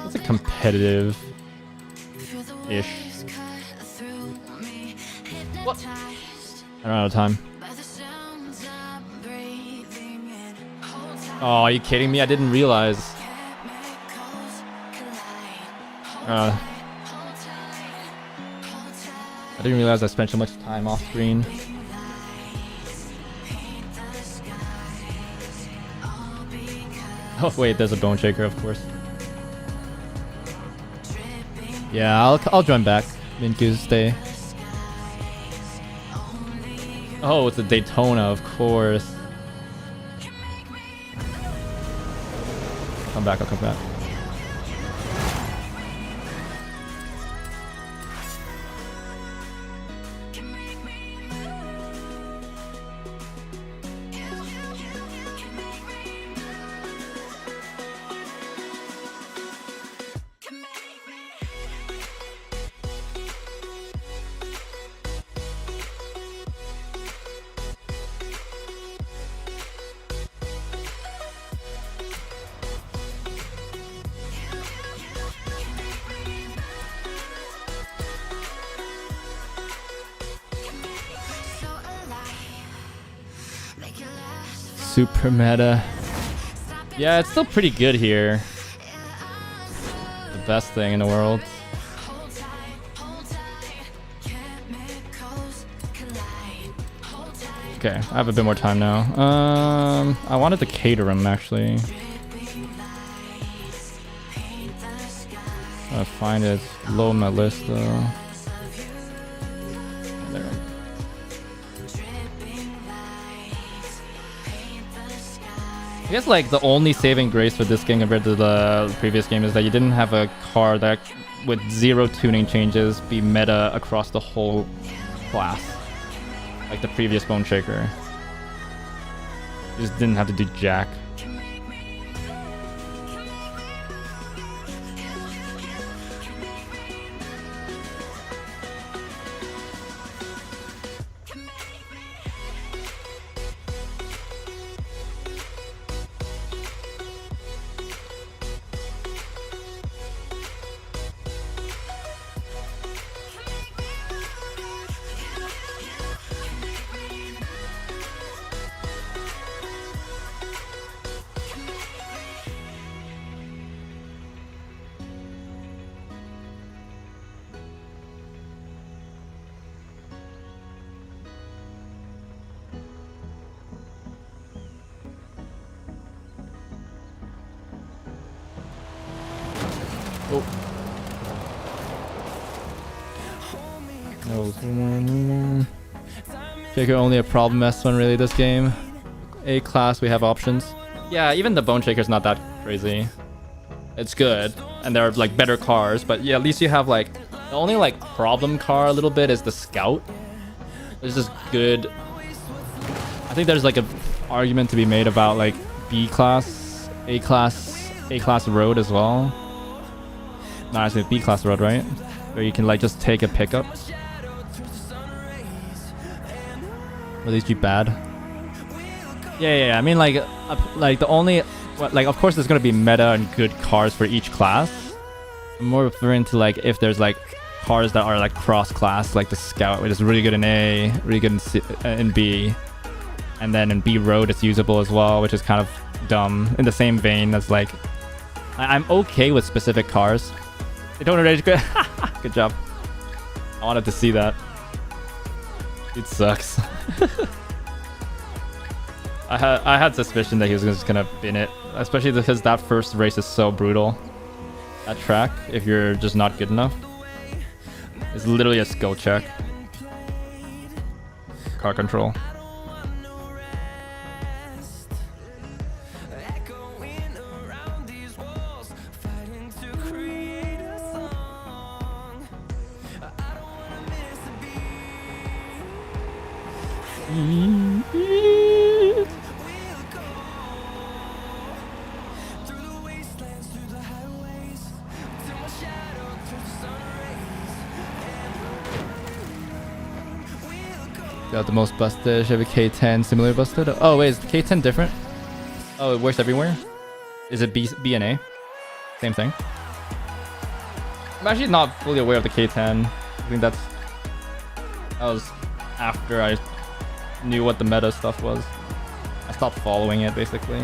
It's a competitive-ish. What? I ran out of time. Oh, are you kidding me? I didn't realize. I didn't realize I spent so much time off screen. Oh wait, there's a bone shaker, of course. Yeah, I'll join back. Minku's stay. Oh, it's a Daytona, of course. Come back, I'll come back. Super meta. Yeah, it's still pretty good here. The best thing in the world. Okay, I have a bit more time now. I wanted to cater him actually. I find it low on my list though. There. I guess like the only saving grace for this game compared to the previous game is that you didn't have a car that with 0 tuning changes be meta across the whole class. Like the previous Bone Shaker. You just didn't have to do jack. Oh. No. Shaker only a problem S1 really this game. A class we have options. Yeah, even the Bone Shaker's not that crazy. It's good, and there are like better cars, but yeah, at least you have like the only like problem car a little bit is the Scout. It's just good. I think there's like a argument to be made about like B class, A class road as well. No, I say B class road, right? Where you can like just take a pickup. Will these be bad? Yeah. I mean like the only like of course there's gonna be meta and good cars for each class. I'm more referring to like if there's like cars that are like cross class, like the Scout, which is really good in A, really good in B, and then in B road it's usable as well, which is kind of dumb. In the same vein as like I'm okay with specific cars. They don't rage good. Good job. I wanted to see that. It sucks. I had suspicion that he was just gonna bin it, especially because that first race is so brutal. That track, if you're just not good enough, it's literally a skill check. Car control. Got the most busted. Chevy K10 similar busted. Oh wait, is the K10 different? Oh, it works everywhere. Is it B and A? Same thing. I'm actually not fully aware of the K10. I think that was after I knew what the meta stuff was. I stopped following it basically.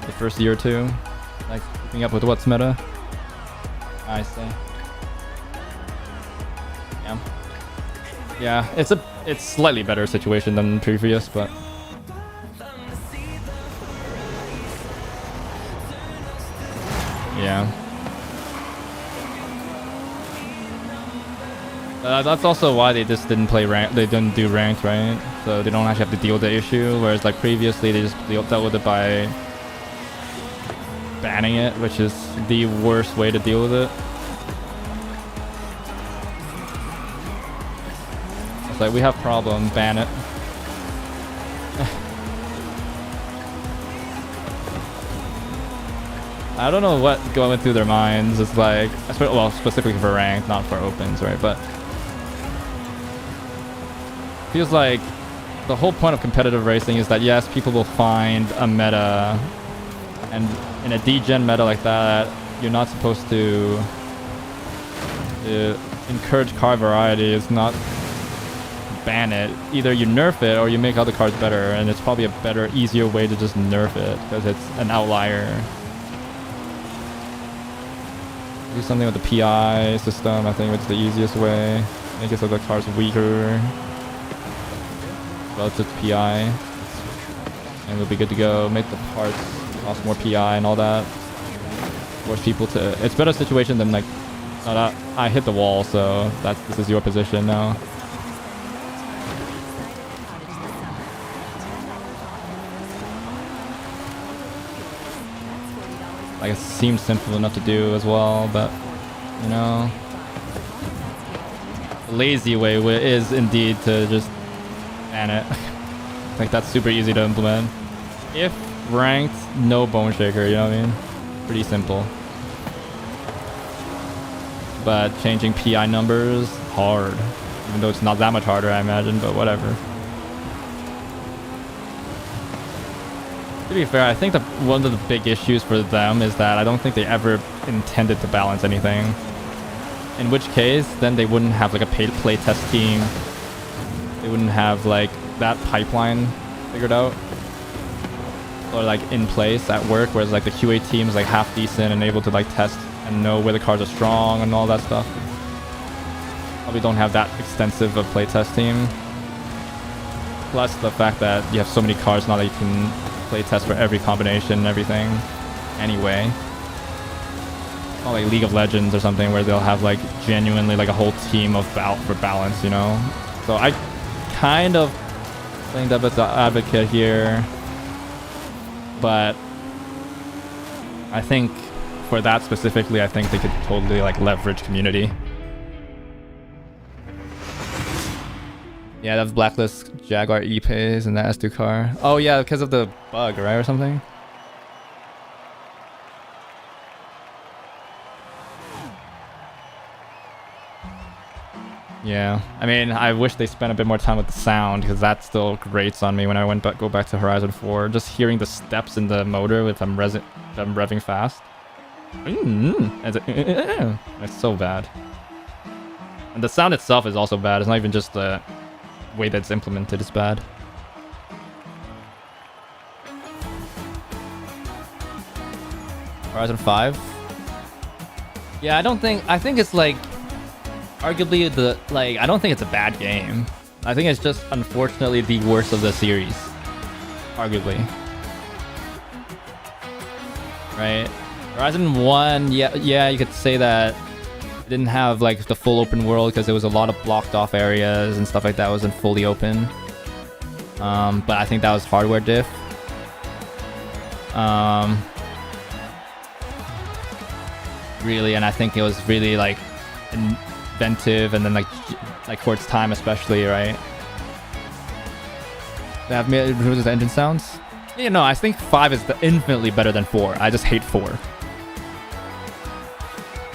The first year or two, like keeping up with what's meta. I see. Yeah. Yeah, it's slightly better situation than previous, but yeah. That's also why they just didn't play rank. They didn't do ranked, right? So they don't actually have to deal with the issue. Whereas like previously, they just dealt with it by banning it, which is the worst way to deal with it. It's like we have problem, ban it. I don't know what going through their minds. It's like, well, specifically for ranked, not for opens, right? But feels like the whole point of competitive racing is that yes, people will find a meta, and in a degen meta like that, you're not supposed to encourage car variety. It's not ban it. Either you nerf it or you make other cars better, and it's probably a better, easier way to just nerf it because it's an outlier. Do something with the PI system, I think it's the easiest way. Make it so the car's weaker relative to PI, and we'll be good to go. Make the parts cost more PI and all that. Force people to. It's better situation than like, I hit the wall, so this is your position now. Like it seems simple enough to do as well, but you know, the lazy way is indeed to just ban it. Like that's super easy to implement. If ranked, no bone shaker, you know what I mean? Pretty simple. But changing PI numbers, hard. Even though it's not that much harder, I imagine, but whatever. To be fair, I think one of the big issues for them is that I don't think they ever intended to balance anything. In which case, then they wouldn't have like a play test team. They wouldn't have like that pipeline figured out or like in place at work, whereas like the QA team is like half decent and able to like test and know where the cars are strong and all that stuff. Probably don't have that extensive a play test team. Plus the fact that you have so many cars now that you can play test for every combination and everything anyway. Not like League of Legends or something where they'll have like genuinely like a whole team of for balance, you know? So I kind of playing devil's advocate here, but I think for that specifically, I think they could totally like leverage community. Yeah, that's Blacklist Jaguar E-Pays and the S2 car. Oh yeah, because of the bug, right, or something? Yeah, I mean, I wish they spent a bit more time with the sound because that still grates on me when I go back to Horizon 4. Just hearing the steps in the motor if I'm revving fast. It's so bad. And the sound itself is also bad. It's not even just the way that's implemented is bad. Horizon 5? Yeah, I think it's like arguably I don't think it's a bad game. I think it's just unfortunately the worst of the series. Arguably. Right? Horizon 1, yeah, you could say that it didn't have like the full open world because there was a lot of blocked off areas and stuff like that wasn't fully open. But I think that was hardware diff. Really, and I think it was really like inventive, and then like for its time especially, right? They have the engine sounds. Yeah, no, I think 5 is infinitely better than 4. I just hate 4.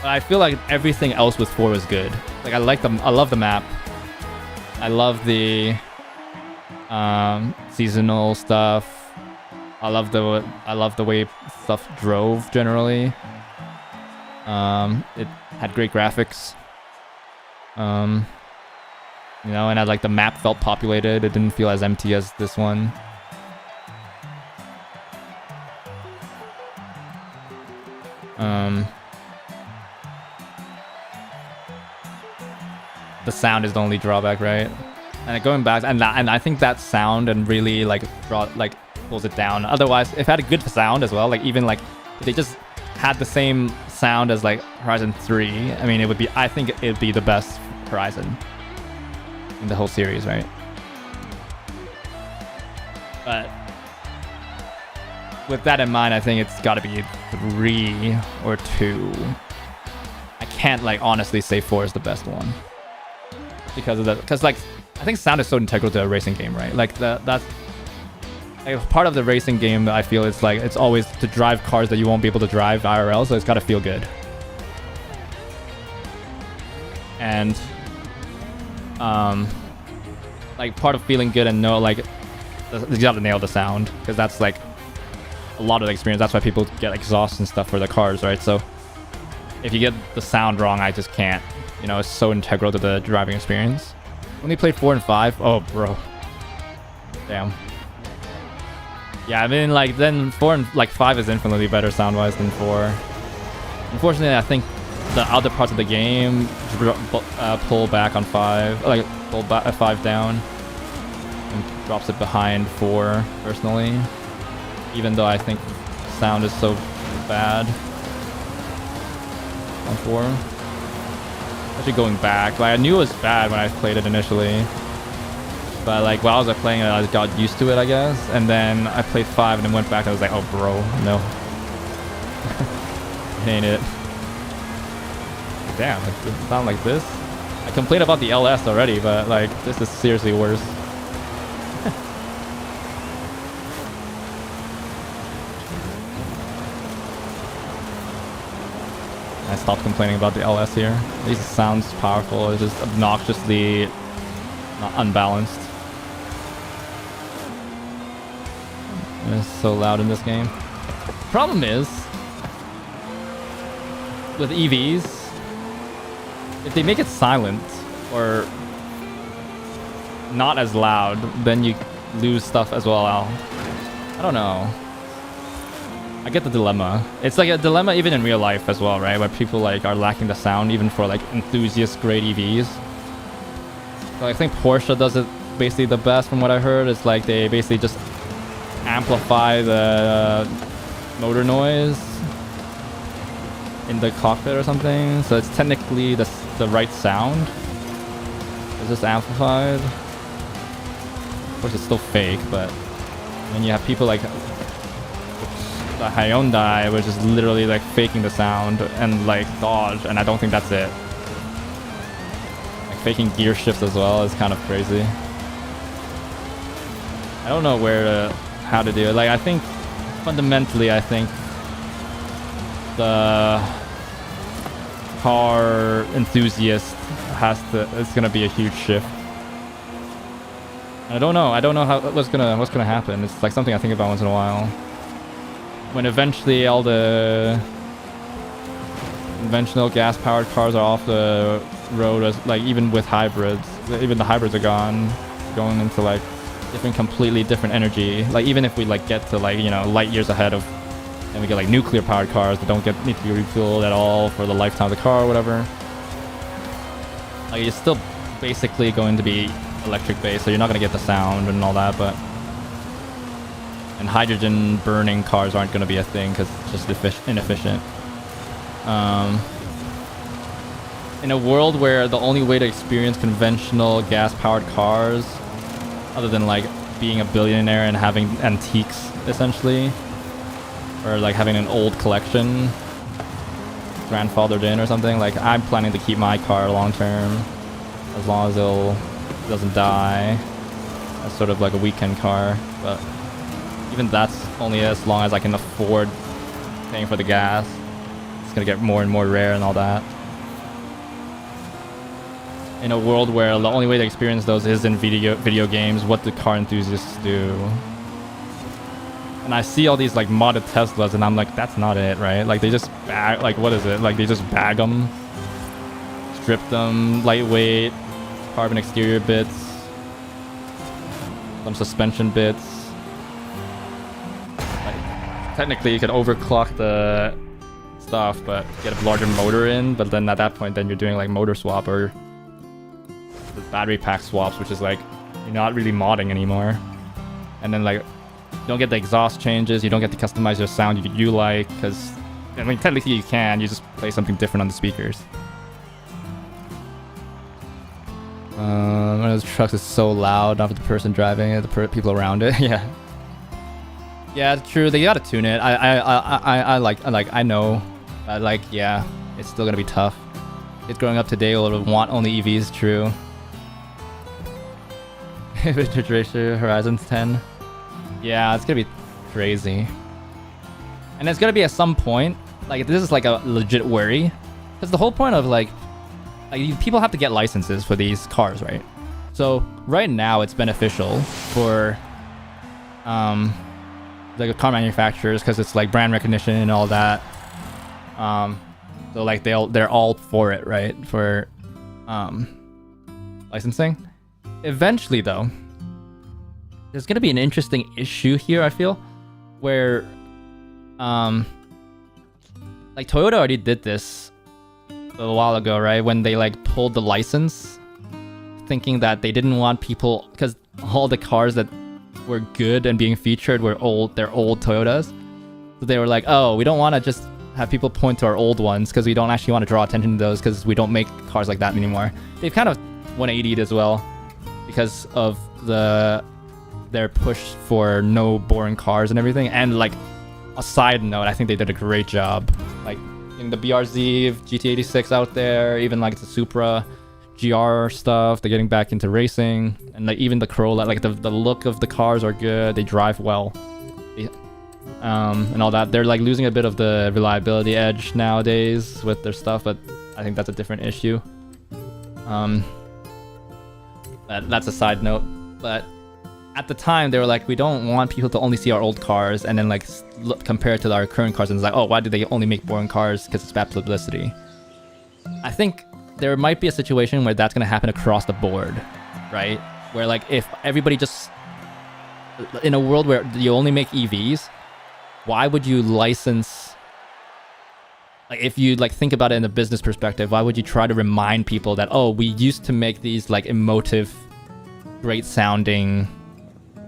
But I feel like everything else with 4 was good. Like I love the map. I love the seasonal stuff. I love the way stuff drove generally. It had great graphics. You know, and the map felt populated. It didn't feel as empty as this one. The sound is the only drawback, right? And going back, and I think that sound and really pulls it down. Otherwise, if it had a good sound as well, even if they just had the same sound as Horizon 3, I mean, I think it would be the best Horizon in the whole series, right? But with that in mind, I think it's got to be 3 or 2. I can't honestly say 4 is the best one because of that. Because I think sound is so integral to a racing game, right? That's part of the racing game that I feel it's always to drive cars that you won't be able to drive IRL, so it's got to feel good. And part of feeling good and know you got to nail the sound, because that's a lot of the experience. That's why people get exhaust and stuff for the cars, right? So if you get the sound wrong, I just can't. You know, it's so integral to the driving experience. When we played 4 and 5, oh bro, damn. Yeah, I mean, then 4 and 5 is infinitely better sound-wise than 4. Unfortunately, I think the other parts of the game pull back on 5, pull back 5 down, and drops it behind 4. Personally, even though I think sound is so bad on 4. Actually, going back, I knew it was bad when I played it initially. But while I was playing it, I got used to it, I guess. And then I played 5 and then went back and I was like, oh bro, no. Ain't it. Damn, it doesn't sound like this. I complained about the LS already, but this is seriously worse. I stopped complaining about the LS here. At least it sounds powerful. It's just obnoxiously not unbalanced. It's so loud in this game. Problem is, with EVs, if they make it silent or not as loud, then you lose stuff as well. I don't know. I get the dilemma. It's a dilemma even in real life as well, right? Where people are lacking the sound even for enthusiast grade EVs. So I think Porsche does it basically the best from what I heard. It's they basically just amplify the motor noise in the cockpit or something, so it's technically the right sound. It's just amplified. Of course, it's still fake, but then you have people the Hyundai, which is literally faking the sound, and Dodge, and I don't think that's it. Faking gear shifts as well is kind of crazy. I don't know how to do it. I think fundamentally, I think the car enthusiast it's gonna be a huge shift. I don't know what's gonna happen. It's something I think about once in a while. When eventually all the conventional gas-powered cars are off the road, as even with hybrids, even the hybrids are going into completely different energy. Even if we get to light years ahead of, and we get nuclear powered cars that don't need to be refueled at all for the lifetime of the car or whatever. It's still basically going to be electric based, so you're not going to get the sound and all that, and hydrogen burning cars aren't going to be a thing because it's just inefficient. In a world where the only way to experience conventional gas-powered cars, other than being a billionaire and having antiques essentially, or having an old collection grandfathered in or something, I'm planning to keep my car long term, as long as it doesn't die. That's sort of a weekend car, but even that's only as long as I can afford paying for the gas. It's gonna get more and more rare and all that. in a world where the only way to experience those is in video games, what do car enthusiasts do? And I see all these like modded Teslas, and I'm like, that's not it, right? Like they just bag, like what is it? Like they just bag them, strip them, lightweight, carbon exterior bits, some suspension bits. Like, technically, you could overclock the stuff, but get a larger motor in. But then at that point, then you're doing like motor swap or the battery pack swaps, which is like you're not really modding anymore. And then like you don't get the exhaust changes, you don't get to customize your sound you like, because I mean technically you can, you just play something different on the speakers. One of those trucks is so loud, not for the person driving it, the people around it. Yeah. Yeah, true. They gotta tune it. I know. But like, yeah, it's still gonna be tough. Kids growing up today will want only EVs. True. Vintage Racer Horizon 10. Yeah, it's gonna be crazy. And it's gonna be at some point. Like, this is like a legit worry, because the whole point of like people have to get licenses for these cars, right? So right now it's beneficial for like car manufacturers, because it's like brand recognition and all that. So like they're all for it, right? For licensing. Eventually though, there's gonna be an interesting issue here, I feel, where like Toyota already did this a while ago, right? When they like pulled the license, thinking that they didn't want people, because all the cars that were good and being featured were old. They're old Toyotas, so they were like, oh, we don't want to just have people point to our old ones, because we don't actually want to draw attention to those, because we don't make cars like that anymore. They've kind of 180'd as well, because of their push for no boring cars and everything. And like a side note, I think they did a great job, like in the BRZ, GT86 out there, even like the Supra GR stuff. They're getting back into racing, and like even the Corolla, like the look of the cars are good. They drive well, and all that. They're like losing a bit of the reliability edge nowadays with their stuff, but I think that's a different issue. That's a side note. But at the time, they were like, we don't want people to only see our old cars and then like compare it to our current cars, and it's like, oh, why do they only make boring cars? Because it's bad publicity. I think there might be a situation where that's going to happen across the board, right? Where like if everybody just, in a world where you only make EVs, why would you license, like if you like think about it in a business perspective, why would you try to remind people that, oh, we used to make these like emotive, great sounding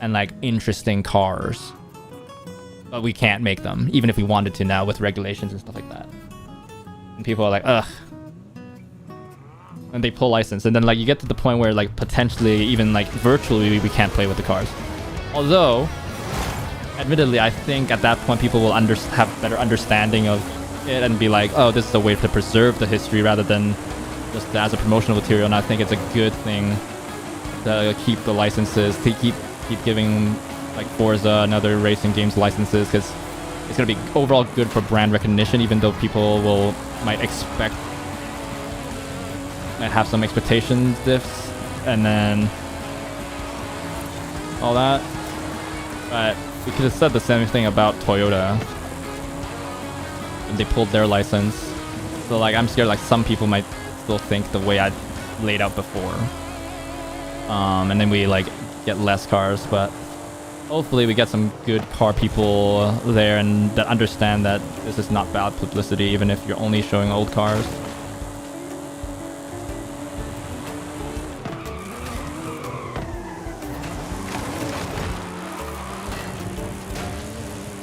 and like interesting cars, but we can't make them even if we wanted to now with regulations and stuff like that. And people are like, ugh. And they pull license, and then like you get to the point where like potentially even like virtually we can't play with the cars. Although admittedly, I think at that point people will have better understanding of it and be like, oh, this is a way to preserve the history rather than just as a promotional material. And I think it's a good thing to keep the licenses, to keep giving like Forza and other racing games licenses, because it's going to be overall good for brand recognition, even though people might have some expectation diffs and then all that. But we could have said the same thing about Toyota, and they pulled their license. So like I'm scared like some people might still think the way I laid out before, and then we like get less cars. But hopefully we get some good car people there and that understand that this is not bad publicity, even if you're only showing old cars.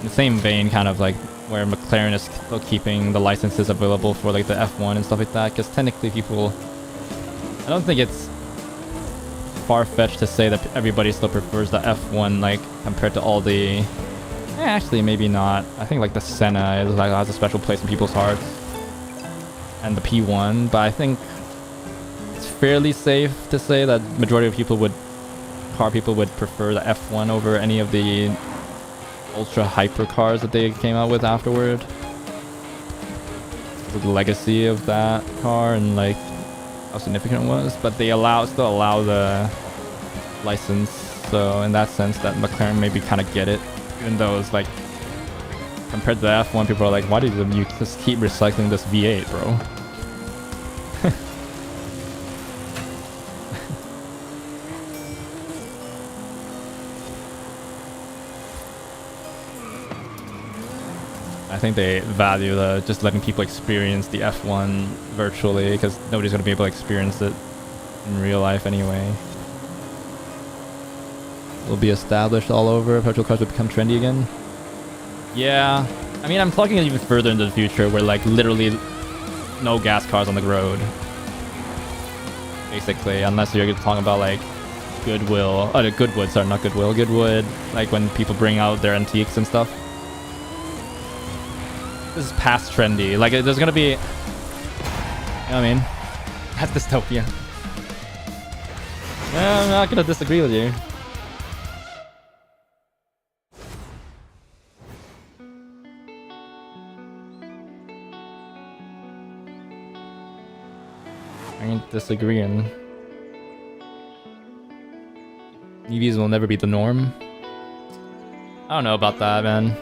The same vein, kind of like where McLaren is still keeping the licenses available for like the F1 and stuff like that, because technically people, I don't think it's far-fetched to say that everybody still prefers the F1 like compared to all the, actually maybe not. I think like the Senna is like has a special place in people's hearts, and the P1, but I think it's fairly safe to say that majority of car people would prefer the F1 over any of the ultra hyper cars that they came out with afterward. The legacy of that car, and like how significant it was, but they still allow the license. So in that sense, that McLaren maybe kind of get it, even though it's like compared to the F1, people are like, why did you just keep recycling this V8, bro? I think they value just letting people experience the F1 virtually, because nobody's going to be able to experience it in real life anyway. Will be established all over. Petrol cars will become trendy again. Yeah, I mean, I'm talking even further into the future where like literally no gas cars on the road. Basically, unless you're talking about like Goodwill. Oh, Goodwood, sorry, not Goodwill. Goodwood, like when people bring out their antiques and stuff. This is past trendy. Like, there's gonna be... You know what I mean? That's dystopia. Yeah, I'm not gonna disagree with you. I ain't disagreeing. EVs will never be the norm. I don't know about that, man.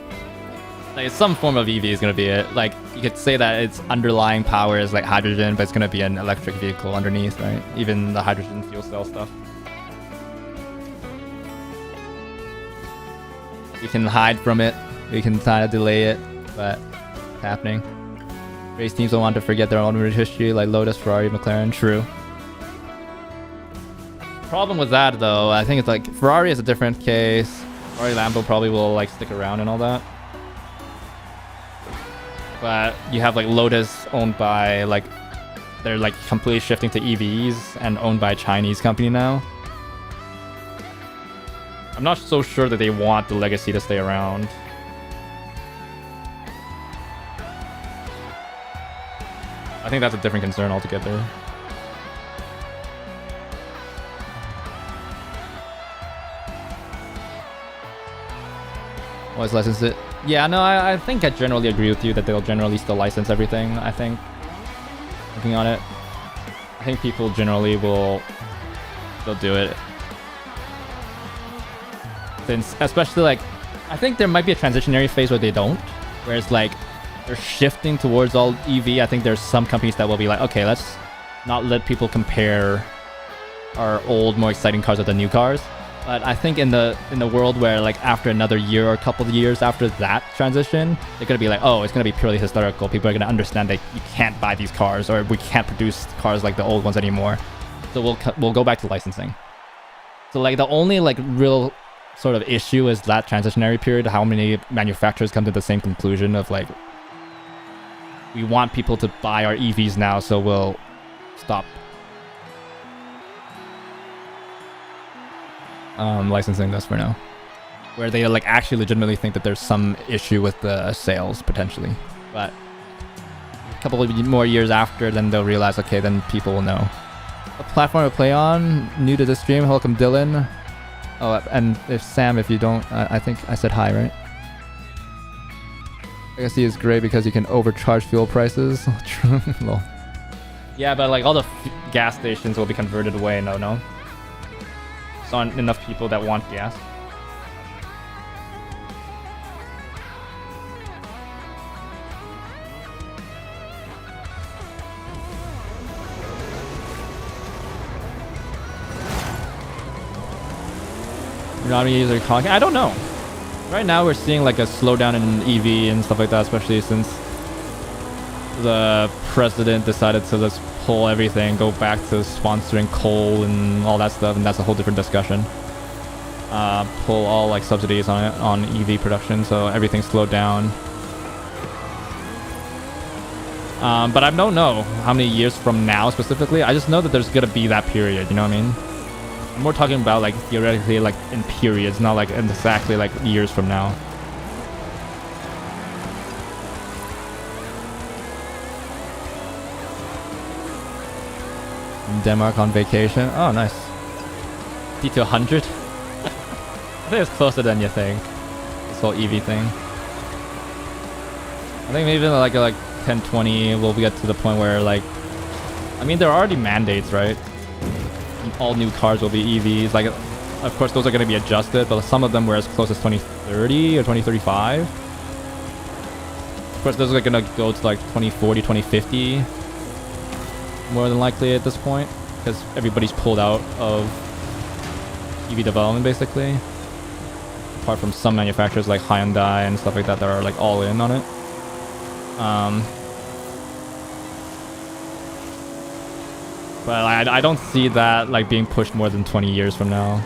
Like, some form of EV is gonna be it. Like, you could say that its underlying power is like hydrogen, but it's gonna be an electric vehicle underneath, right? Even the hydrogen fuel cell stuff. We can hide from it. We can try to delay it, but it's happening. Race teams don't want to forget their own history, like Lotus, Ferrari, McLaren. True. Problem with that, though, I think it's like Ferrari is a different case. Ferrari, Lambo probably will like stick around and all that. But you have like Lotus owned by like, they're like completely shifting to EVs and owned by a Chinese company now. I'm not so sure that they want the legacy to stay around. I think that's a different concern altogether. Always license it. Yeah, no, I think I generally agree with you that they'll generally still license everything, I think. Looking on it. I think people generally will still do it. Since, especially like, I think there might be a transitionary phase where they don't. Whereas like, they're shifting towards all EV. I think there's some companies that will be like, okay, let's not let people compare our old, more exciting cars with the new cars. But I think in the world where like after another year or a couple of years after that transition, they're gonna be like, oh, it's gonna be purely historical. People are gonna understand that you can't buy these cars, or we can't produce cars like the old ones anymore. So we'll go back to licensing. So like the only like real sort of issue is that transitionary period. How many manufacturers come to the same conclusion of like, we want people to buy our EVs now, so we'll stop licensing this for now. Where they like actually legitimately think that there's some issue with the sales potentially. But a couple of more years after, then they'll realize, okay, then people will know. What platform to play on? New to the stream, welcome Dylan. Oh, and if Sam, if you don't, I think I said hi, right? Legacy is great because you can overcharge fuel prices. True. Lol. Yeah, but like all the gas stations will be converted away. No. There's not enough people that want gas. You're not a user talking. I don't know. Right now we're seeing like a slowdown in EV and stuff like that, especially since the president decided to just pull everything, go back to sponsoring coal and all that stuff, and that's a whole different discussion. Pull all like subsidies on EV production, so everything slowed down. But I don't know how many years from now specifically. I just know that there's gonna be that period, you know what I mean? I'm more talking about like theoretically like in periods, not like exactly like years from now. In Denmark on vacation. Oh, nice. D to 100? I think it's closer than you think. This whole EV thing. I think maybe like 10, 20 we'll get to the point where like I mean, there are already mandates, right? All new cars will be EVs. Like, of course, those are going to be adjusted, but some of them were as close as 2030 or 2035. Of course, those are going to go to like 2040, 2050, more than likely at this point, because everybody's pulled out of EV development, basically. Apart from some manufacturers like Hyundai and stuff like that that are like all in on it. But I don't see that like being pushed more than 20 years from now.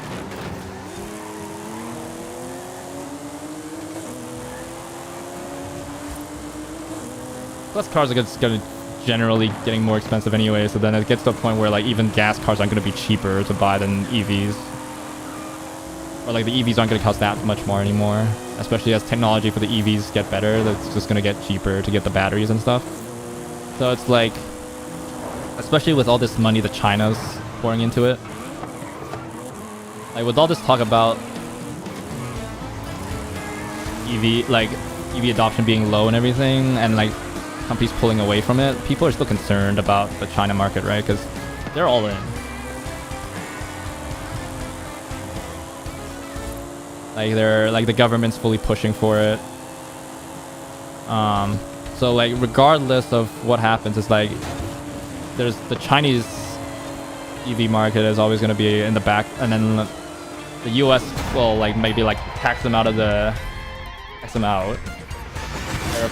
Plus cars are gonna generally getting more expensive anyway, so then it gets to a point where like even gas cars aren't gonna be cheaper to buy than EVs. Or like the EVs aren't gonna cost that much more anymore. Especially as technology for the EVs get better, that's just gonna get cheaper to get the batteries and stuff. So it's like, especially with all this money that China's pouring into it. Like with all this talk about EV adoption being low and everything, and like companies pulling away from it, people are still concerned about the China market, right? Because they're all in. Like they're like the government's fully pushing for it. So like regardless of what happens, it's like there's the Chinese EV market is always going to be in the back, and then the US will like maybe like tax them out, tariff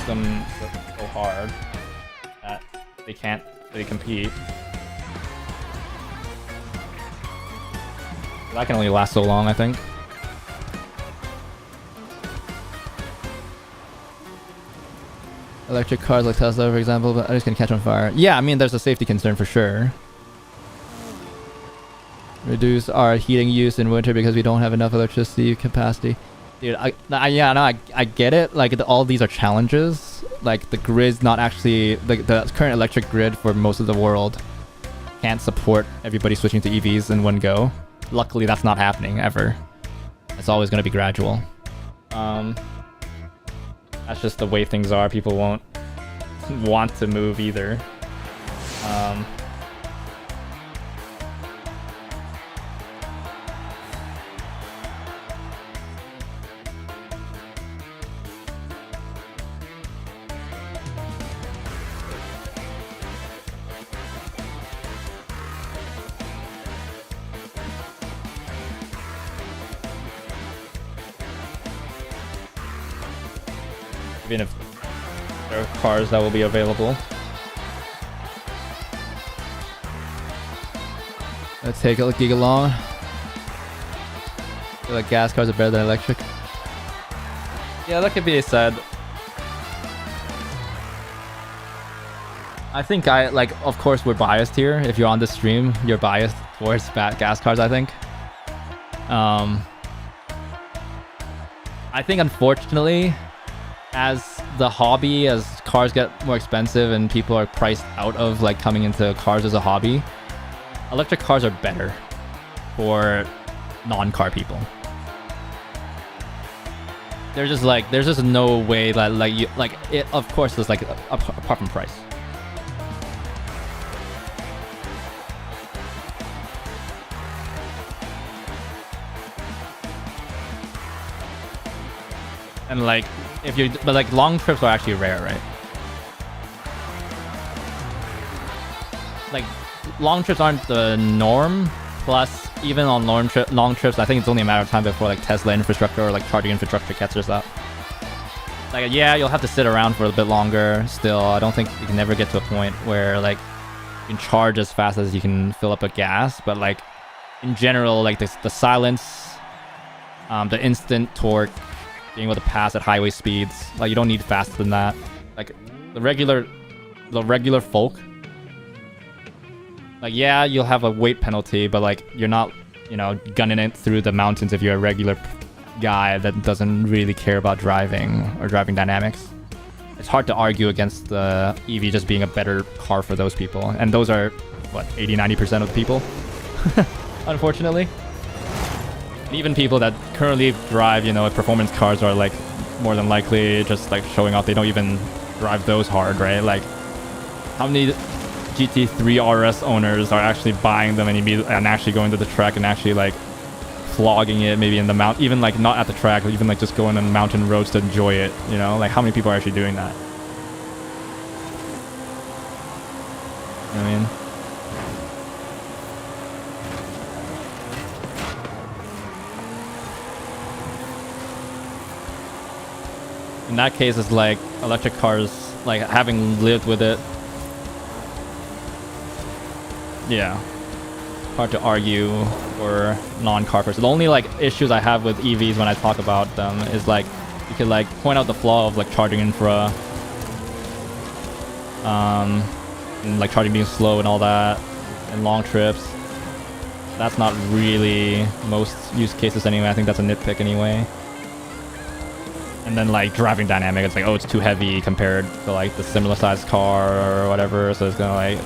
them so hard that they can't really compete. That can only last so long, I think. Electric cars like Tesla, for example, but I just gonna catch on fire. Yeah, I mean, there's a safety concern for sure. Reduce our heating use in winter because we don't have enough electricity capacity. Dude, I get it. Like, all these are challenges. Like, the grid's not actually... the current electric grid for most of the world can't support everybody switching to EVs in one go. Luckily, that's not happening, ever. It's always gonna be gradual. That's just the way things are. People won't want to move either. Even if there are cars that will be available. Let's take a gig along. I feel like gas cars are better than electric. Yeah, that could be said. I think of course we're biased here. If you're on this stream, you're biased towards gas cars, I think. I think unfortunately, as the hobby, as cars get more expensive and people are priced out of like coming into cars as a hobby, electric cars are better for non-car people. There's just no way that of course there's like apart from price. And like but like long trips are actually rare, right? Like long trips aren't the norm. Plus, even on long trips, I think it's only a matter of time before like Tesla infrastructure or like charging infrastructure catches up. Like yeah, you'll have to sit around for a bit longer. Still, I don't think you can ever get to a point where like you can charge as fast as you can fill up a gas. But like in general, like the silence, the instant torque, being able to pass at highway speeds, like you don't need faster than that. Like the regular folk, like yeah, you'll have a weight penalty, but like you're not, gunning it through the mountains if you're a regular guy that doesn't really care about driving or driving dynamics. It's hard to argue against the EV just being a better car for those people, and those are what 80-90% of the people, unfortunately. And even people that currently drive, performance cars are like more than likely just like showing off. They don't even drive those hard, right? Like how many GT3 RS owners are actually buying them and actually going to the track and actually like flogging it, maybe in the mount, even like not at the track, even like just going on mountain roads to enjoy it, you know? Like how many people are actually doing that? You know what I mean? In that case, it's like electric cars, like having lived with it. Yeah. Hard to argue for non-car person. The only like issues I have with EVs when I talk about them is like you could like point out the flaw of like charging infra, and like charging being slow and all that, and long trips. That's not really most use cases anyway. I think that's a nitpick anyway. And then like driving dynamic, it's like, oh, it's too heavy compared to like the similar sized car or whatever, so it's gonna like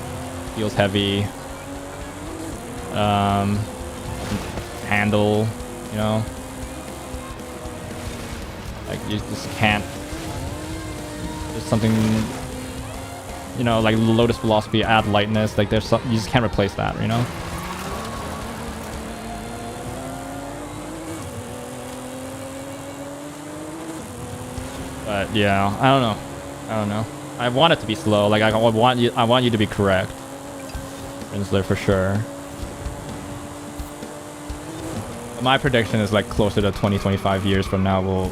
feels heavy. Handle, you know, like you just can't. There's something, you know, like Lotus Velocity, add lightness. Like there's some, you just can't replace that, you know. But yeah, I don't know. I want it to be slow. Like I want you to be correct, Rinsler, for sure. My prediction is like closer to 20-25 years from now,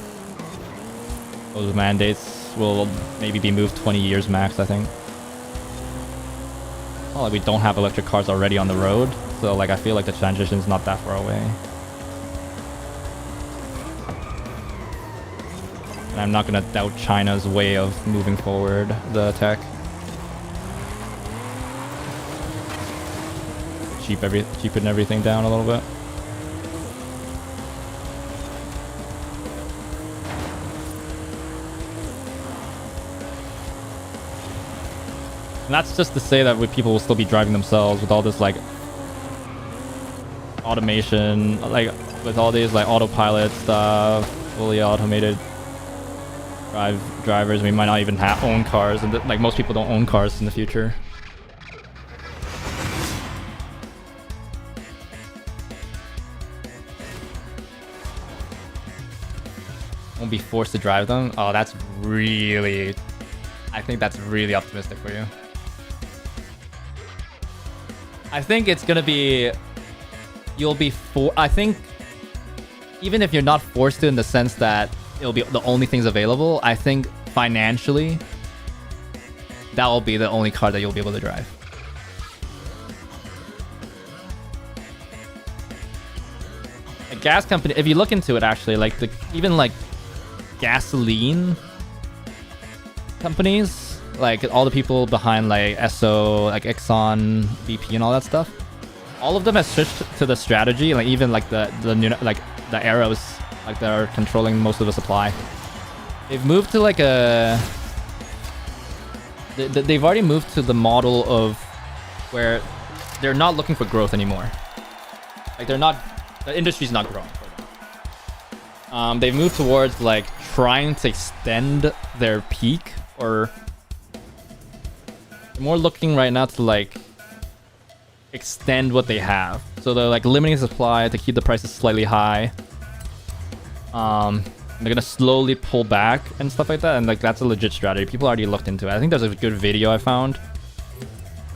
those mandates will maybe be moved 20 years max, I think. Well, like we don't have electric cars already on the road, so like I feel like the transition is not that far away. And I'm not gonna doubt China's way of moving forward the tech. Cheapen everything down a little bit. And that's just to say that people will still be driving themselves with all this like automation, like with all these like autopilot stuff, fully automated drivers. We might not even own cars, and like most people don't own cars in the future. Won't be forced to drive them. Oh, that's really, I think that's really optimistic for you. I think it's gonna be, I think even if you're not forced to in the sense that it'll be the only things available, I think financially that will be the only car that you'll be able to drive. A gas company, if you look into it actually, like even like gasoline companies, like all the people behind like Esso, like Exxon, BP, and all that stuff, all of them have switched to the strategy. Like even like the new, like the arrows, like that are controlling most of the supply. They've moved to like they've already moved to the model of where they're not looking for growth anymore. Like the industry's not growing for them. They've moved towards like trying to extend their peak, or more looking right now to like extend what they have. So they're like limiting supply to keep the prices slightly high. They're gonna slowly pull back and stuff like that, and like that's a legit strategy. People already looked into it. I think there's a good video I found.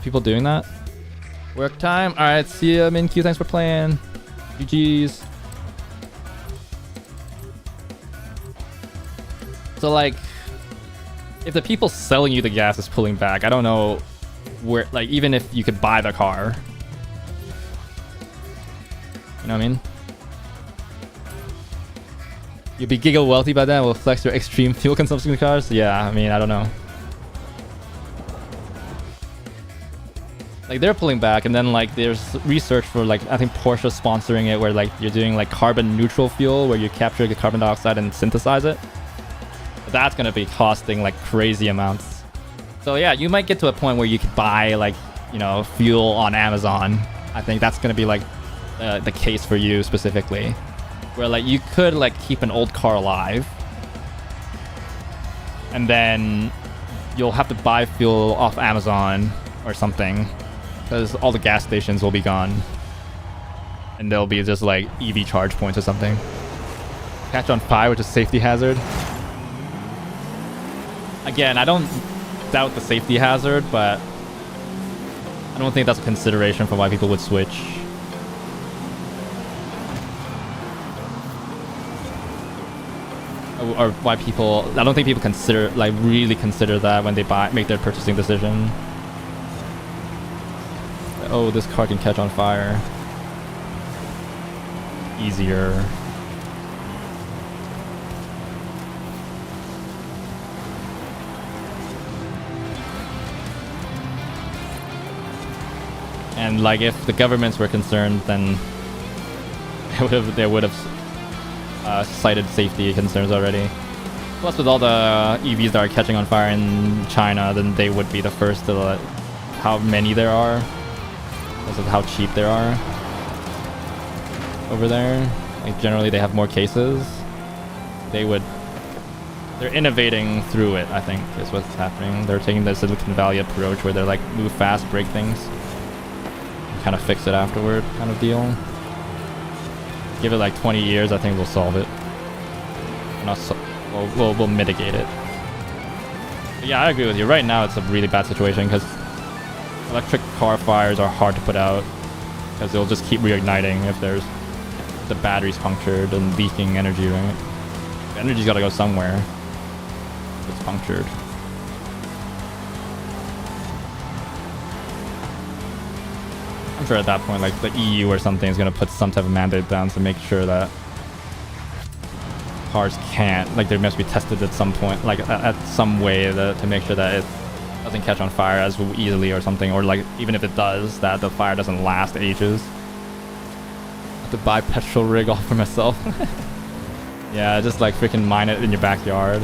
People doing that. Work time. All right, see ya, Min Q. Thanks for playing. GG's. So like, if the people selling you the gas is pulling back, I don't know where, like, even if you could buy the car, you know what I mean? You'll be giga wealthy by then. Will flex your extreme fuel consumption cars. Yeah, I mean, I don't know. Like they're pulling back, and then like there's research for like, I think Porsche sponsoring it, where like you're doing like carbon neutral fuel, where you capture the carbon dioxide and synthesize it. That's gonna be costing like crazy amounts. So yeah, you might get to a point where you could buy like, you know, fuel on Amazon. I think that's gonna be like the case for you specifically, where like you could like keep an old car alive, and then you'll have to buy fuel off Amazon, or something, because all the gas stations will be gone, and there'll be just like EV charge points or something. Catch on fire, which is safety hazard. Again, I don't doubt the safety hazard, but I don't think that's a consideration for why people would switch. Or why people, I don't think people consider, like, really consider that when they make their purchasing decision. Oh, this car can catch on fire. Easier. And like, if the governments were concerned, then they would have cited safety concerns already. Plus, with all the EVs that are catching on fire in China, then they would be the first to let how many there are, because of how cheap there are over there. Like, generally, they have more cases. They're innovating through it, I think, is what's happening. They're taking the Silicon Valley approach where they're like, move fast, break things, kind of fix it afterward kind of deal. Give it like 20 years, I think we'll solve it. We'll mitigate it. But yeah, I agree with you. Right now, it's a really bad situation because electric car fires are hard to put out because they'll just keep reigniting if the battery's punctured and leaking energy, right? The energy's got to go somewhere if it's punctured. I'm sure at that point, like, the EU or something is going to put some type of mandate down to make sure that cars can't, like, they must be tested at some point, like, at some way to make sure that it doesn't catch on fire as easily or something, or like, even if it does, that the fire doesn't last ages. I have to buy petrol rig all for myself. Yeah, just like freaking mine it in your backyard.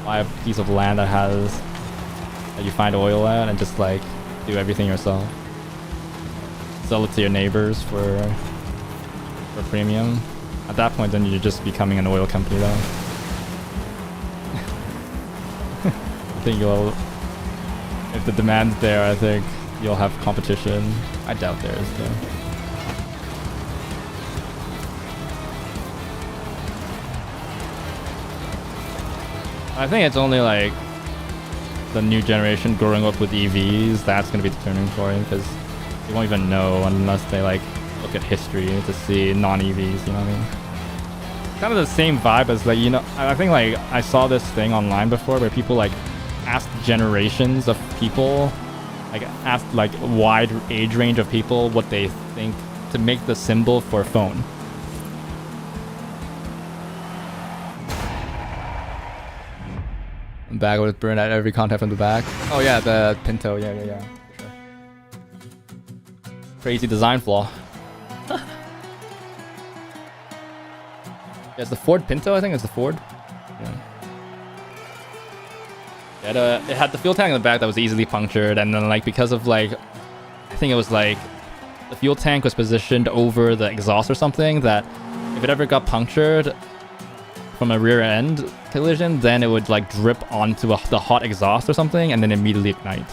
Buy a piece of land that you find oil at and just like do everything yourself. Sell it to your neighbors for premium. At that point, then you're just becoming an oil company, though. I think if the demand's there, I think you'll have competition. I doubt there is, though. I think it's only like the new generation growing up with EVs that's going to be the turning point, because they won't even know unless they like look at history to see non-EVs, you know what I mean? Kind of the same vibe as, like, you know, I think like I saw this thing online before where people like asked generations of people, like asked like a wide age range of people what they think to make the symbol for a phone. Bag with burn at every contact from the back. Oh yeah, the Pinto. Yeah. For sure. Crazy design flaw. Yeah, it's the Ford Pinto, I think it's the Ford. Yeah. It had the fuel tank in the back that was easily punctured, and then like because of like, I think it was like the fuel tank was positioned over the exhaust or something, that if it ever got punctured from a rear end collision, then it would like drip onto the hot exhaust or something and then immediately ignite.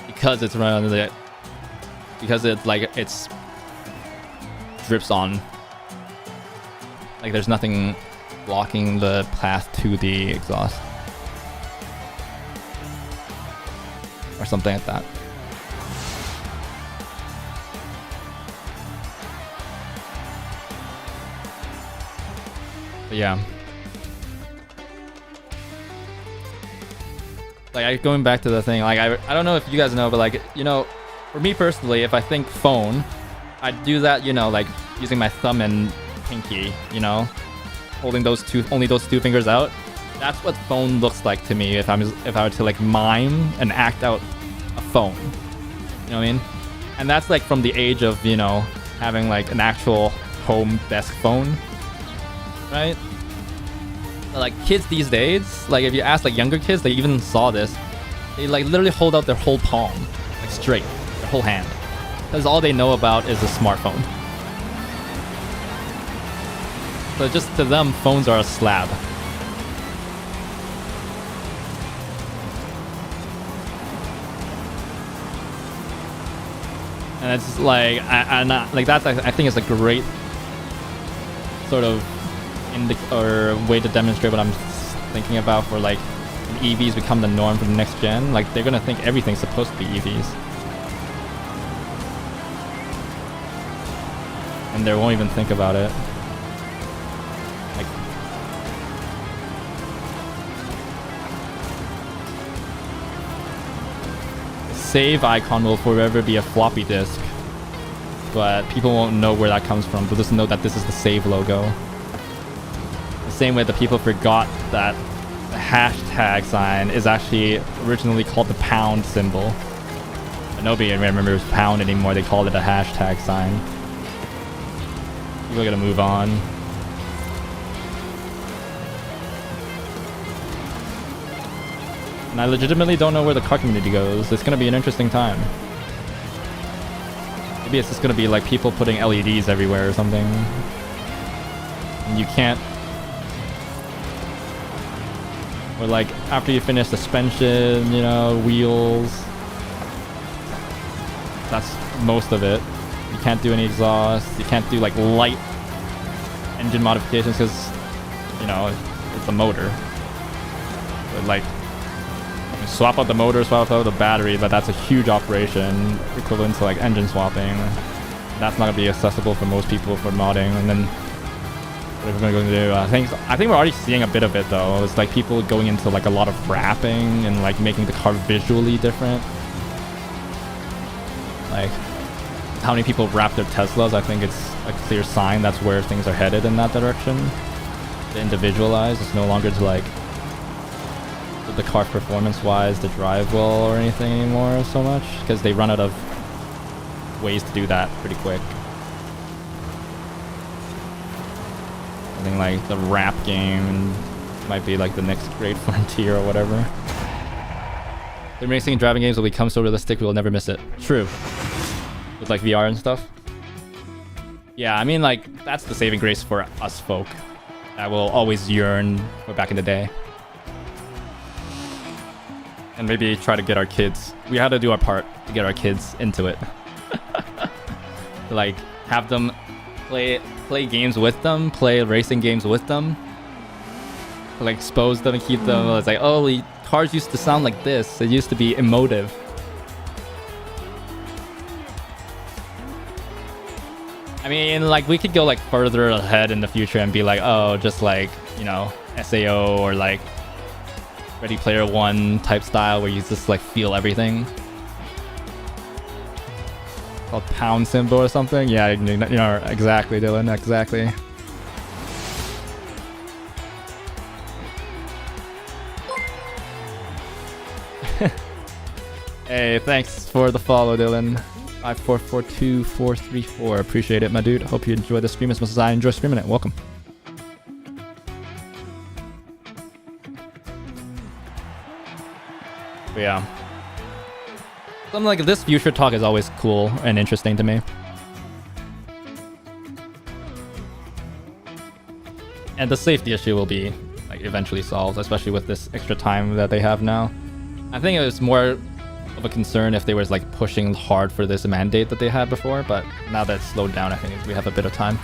Because it's run under the, because it like it's drips on, like there's nothing blocking the path to the exhaust or something like that. But yeah, like going back to the thing, like I don't know if you guys know, but like, you know, for me personally, if I think phone, I'd do that, you know, like using my thumb and pinky, you know, holding only those two fingers out. That's what phone looks like to me if I were to like mime and act out a phone. You know what I mean? And that's like from the age of, you know, having like an actual home desk phone. Right? Like kids these days, like if you ask like younger kids, they even saw this. They like literally hold out their whole palm, like straight, their whole hand, because all they know about is a smartphone. So just to them, phones are a slab. And it's like, like that's, I think it's a great sort of or way to demonstrate what I'm thinking about for like when EVs become the norm for the next gen. Like they're gonna think everything's supposed to be EVs, and they won't even think about it. Like, the save icon will forever be a floppy disk, but people won't know where that comes from. They'll just know that this is the save logo. The same way that people forgot that the hashtag sign is actually originally called the pound symbol. But nobody remembers pound anymore. They called it a hashtag sign. People are gonna move on. And I legitimately don't know where the car community goes. It's gonna be an interesting time. Maybe it's just gonna be like people putting LEDs everywhere or something. And you can't. Or like after you finish suspension, you know, wheels. That's most of it. You can't do any exhaust. You can't do like light engine modifications because, you know, it's a motor. But like, you swap out the motor, swap out the battery, but that's a huge operation equivalent to like engine swapping. That's not gonna be accessible for most people for modding. And then what are we gonna do? I think we're already seeing a bit of it though. It's like people going into like a lot of wrapping and like making the car visually different. Like how many people wrap their Teslas, I think it's a clear sign that's where things are headed in that direction. To individualize, it's no longer to like the car performance wise to drive well or anything anymore so much, because they run out of ways to do that pretty quick. I think like the rap game might be like the next great frontier or whatever. The racing and driving games will become so realistic we will never miss it. True. With like VR and stuff. Yeah, I mean like that's the saving grace for us folk that will always yearn for back in the day. And maybe try to get our kids. We had to do our part to get our kids into it. Like have them play games with them, play racing games with them, like expose them and keep them. It's like, oh, cars used to sound like this. It used to be emotive. I mean, like we could go like further ahead in the future and be like, oh, just like, you know, SAO or like Ready Player One type style where you just like feel everything. Called pound symbol or something. Yeah, you know exactly, Dylan. Exactly. Hey, thanks for the follow, Dylan. 5442434. Appreciate it, my dude. Hope you enjoy the stream as much as I enjoy streaming it. Welcome. But yeah. Something like this future talk is always cool and interesting to me. And the safety issue will be like eventually solved, especially with this extra time that they have now. I think it was more of a concern if they were like pushing hard for this mandate that they had before, but now that it's slowed down, I think we have a bit of time.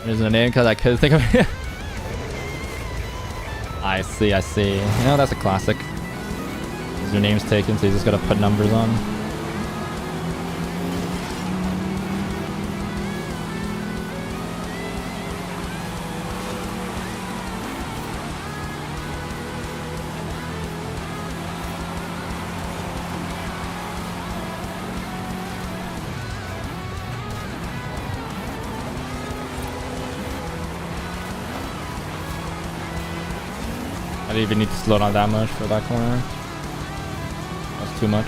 There's a name because I couldn't think of it. I see. You know, that's a classic. Your name's taken, so you just gotta put numbers on. I didn't even need to slow down that much for that corner. Too much.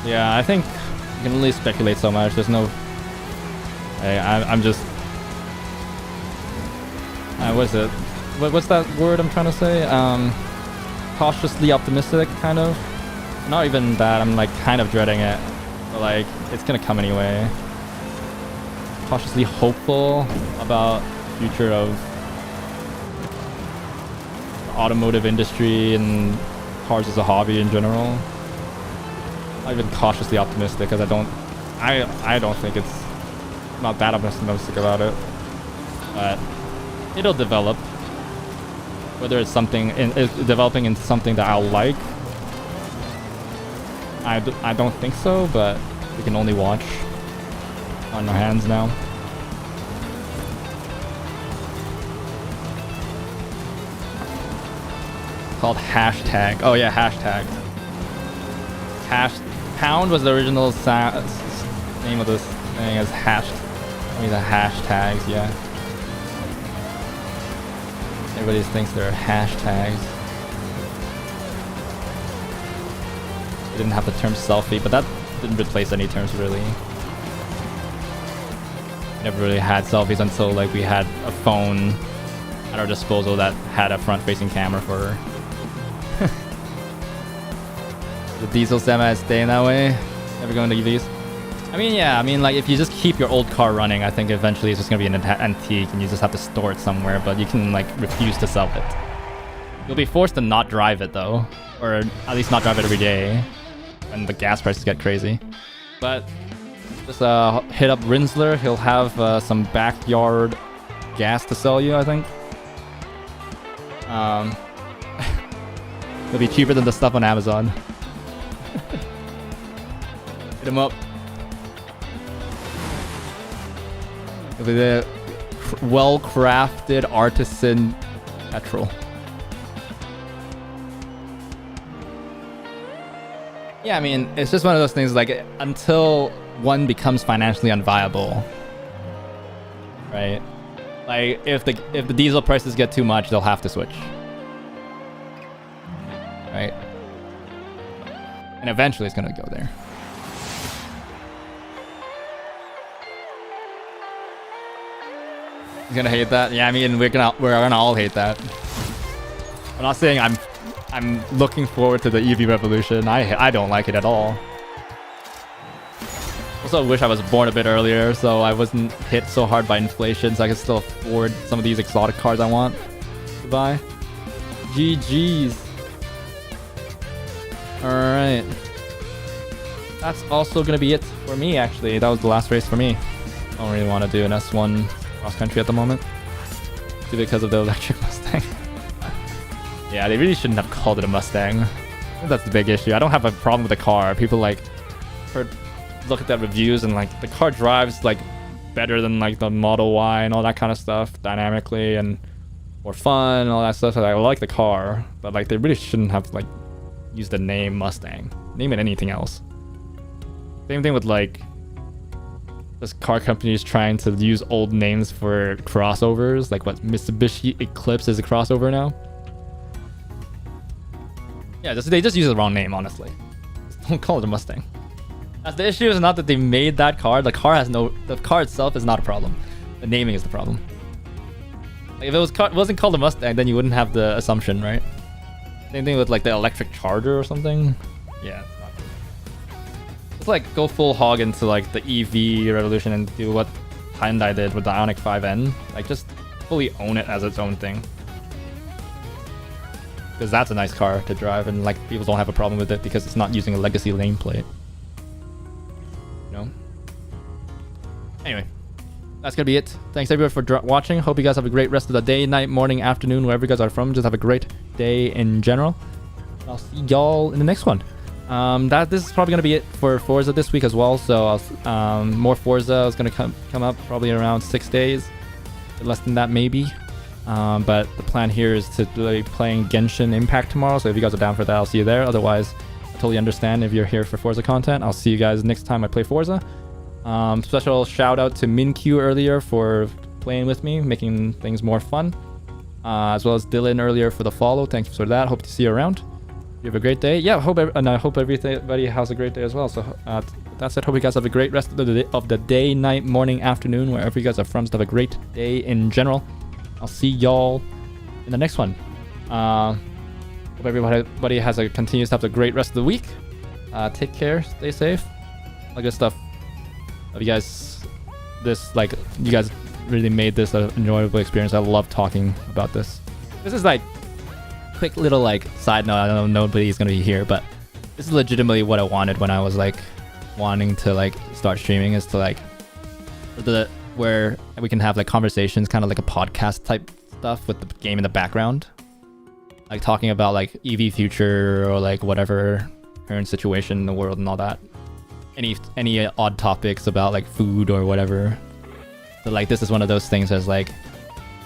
Yeah, I think you can only speculate so much. There's no. Hey, I'm just. What is it? What's that word I'm trying to say? Cautiously optimistic, kind of. Not even that, I'm like kind of dreading it. But like, it's gonna come anyway. Cautiously hopeful about the future of the automotive industry and cars as a hobby in general. Not even cautiously optimistic, because I don't think it's not that optimistic about it. But it'll develop. Whether it's developing into something that I'll like, I don't think so, but we can only watch on our hands now. Called hashtag. Oh yeah, hashtag. Pound was the original name of this thing as the hashtags, yeah. Everybody thinks they're hashtags. They didn't have the term selfie, but that didn't replace any terms really. Never really had selfies until like we had a phone at our disposal that had a front-facing camera for the diesel semi is staying that way. Never going to EVs. I mean, yeah, like if you just keep your old car running, I think eventually it's just gonna be an antique and you just have to store it somewhere, but you can like refuse to sell it. You'll be forced to not drive it though, or at least not drive it every day when the gas prices get crazy. But just hit up Rinsler, he'll have some backyard gas to sell you, I think. It'll be cheaper than the stuff on Amazon. Hit him up. It'll be the well-crafted artisan petrol. Yeah, I mean, it's just one of those things, like, until one becomes financially unviable, right? Like, if the diesel prices get too much, they'll have to switch. Right? And eventually it's gonna go there. He's gonna hate that. Yeah, I mean, we're gonna all hate that. I'm not saying I'm looking forward to the EV revolution. I don't like it at all. Also, I wish I was born a bit earlier, so I wasn't hit so hard by inflation, so I could still afford some of these exotic cars I want to buy. GG's. Alright. That's also gonna be it for me, actually. That was the last race for me. I don't really want to do an S1 cross country at the moment, because of the electric Mustang. Yeah, they really shouldn't have called it a Mustang. I think that's the big issue. I don't have a problem with the car. People like look at the reviews and like the car drives like better than like the Model Y and all that kind of stuff dynamically and more fun and all that stuff. So I like the car, but like they really shouldn't have like used the name Mustang. Name it anything else. Same thing with like this car companies trying to use old names for crossovers. Like what, Mitsubishi Eclipse is a crossover now. Yeah, they just use the wrong name, honestly. Just don't call it a Mustang. As the issue is not that they made that car. The car itself is not a problem. The naming is the problem. Like if it wasn't called a Mustang, then you wouldn't have the assumption, right? Same thing with like the electric Charger or something. Yeah, it's not good. Just like go full hog into like the EV revolution and do what Hyundai did with the Ioniq 5N. Like just fully own it as its own thing. Because that's a nice car to drive and like people don't have a problem with it because it's not using a legacy nameplate. You know? Anyway, that's gonna be it. Thanks everyone for watching. Hope you guys have a great rest of the day, night, morning, afternoon, wherever you guys are from. Just have a great day in general. I'll see y'all in the next one. This is probably gonna be it for Forza this week as well. So more Forza is gonna come up probably around 6 days, less than that maybe. But the plan here is to be playing Genshin Impact tomorrow. So if you guys are down for that, I'll see you there. Otherwise, I totally understand if you're here for Forza content. I'll see you guys next time I play Forza. Special shout out to MinQ earlier for playing with me, making things more fun. As well as Dylan earlier for the follow. Thanks for that. Hope to see you around. You have a great day. Yeah, I hope everybody has a great day as well. So that's it. Hope you guys have a great rest of the day, night, morning, afternoon, wherever you guys are from. So have a great day in general. I'll see y'all in the next one. Hope everybody continues to have a great rest of the week. Take care, stay safe, all good stuff. Love you guys. You guys really made this an enjoyable experience. I love talking about this. This is like quick little like side note. I don't know, nobody's gonna be here, but this is legitimately what I wanted when I was like wanting to like start streaming, is to like where we can have like conversations, kind of like a podcast type stuff with the game in the background, like talking about like EV future or like whatever current situation in the world and all that. Any odd topics about like food or whatever. So like this is one of those things as like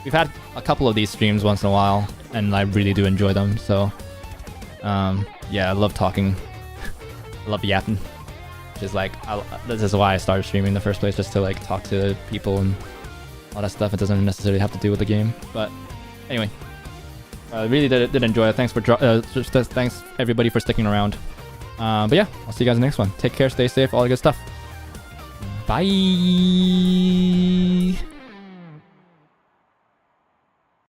we've had a couple of these streams once in a while and I really do enjoy them. So yeah, I love talking. I love yapping. Which is like this is why I started streaming in the first place, just to like talk to people and all that stuff. It doesn't necessarily have to do with the game. But anyway, I really did enjoy it. Thanks for thanks everybody for sticking around. But yeah, I'll see you guys in the next one. Take care, stay safe, all the good stuff. Bye.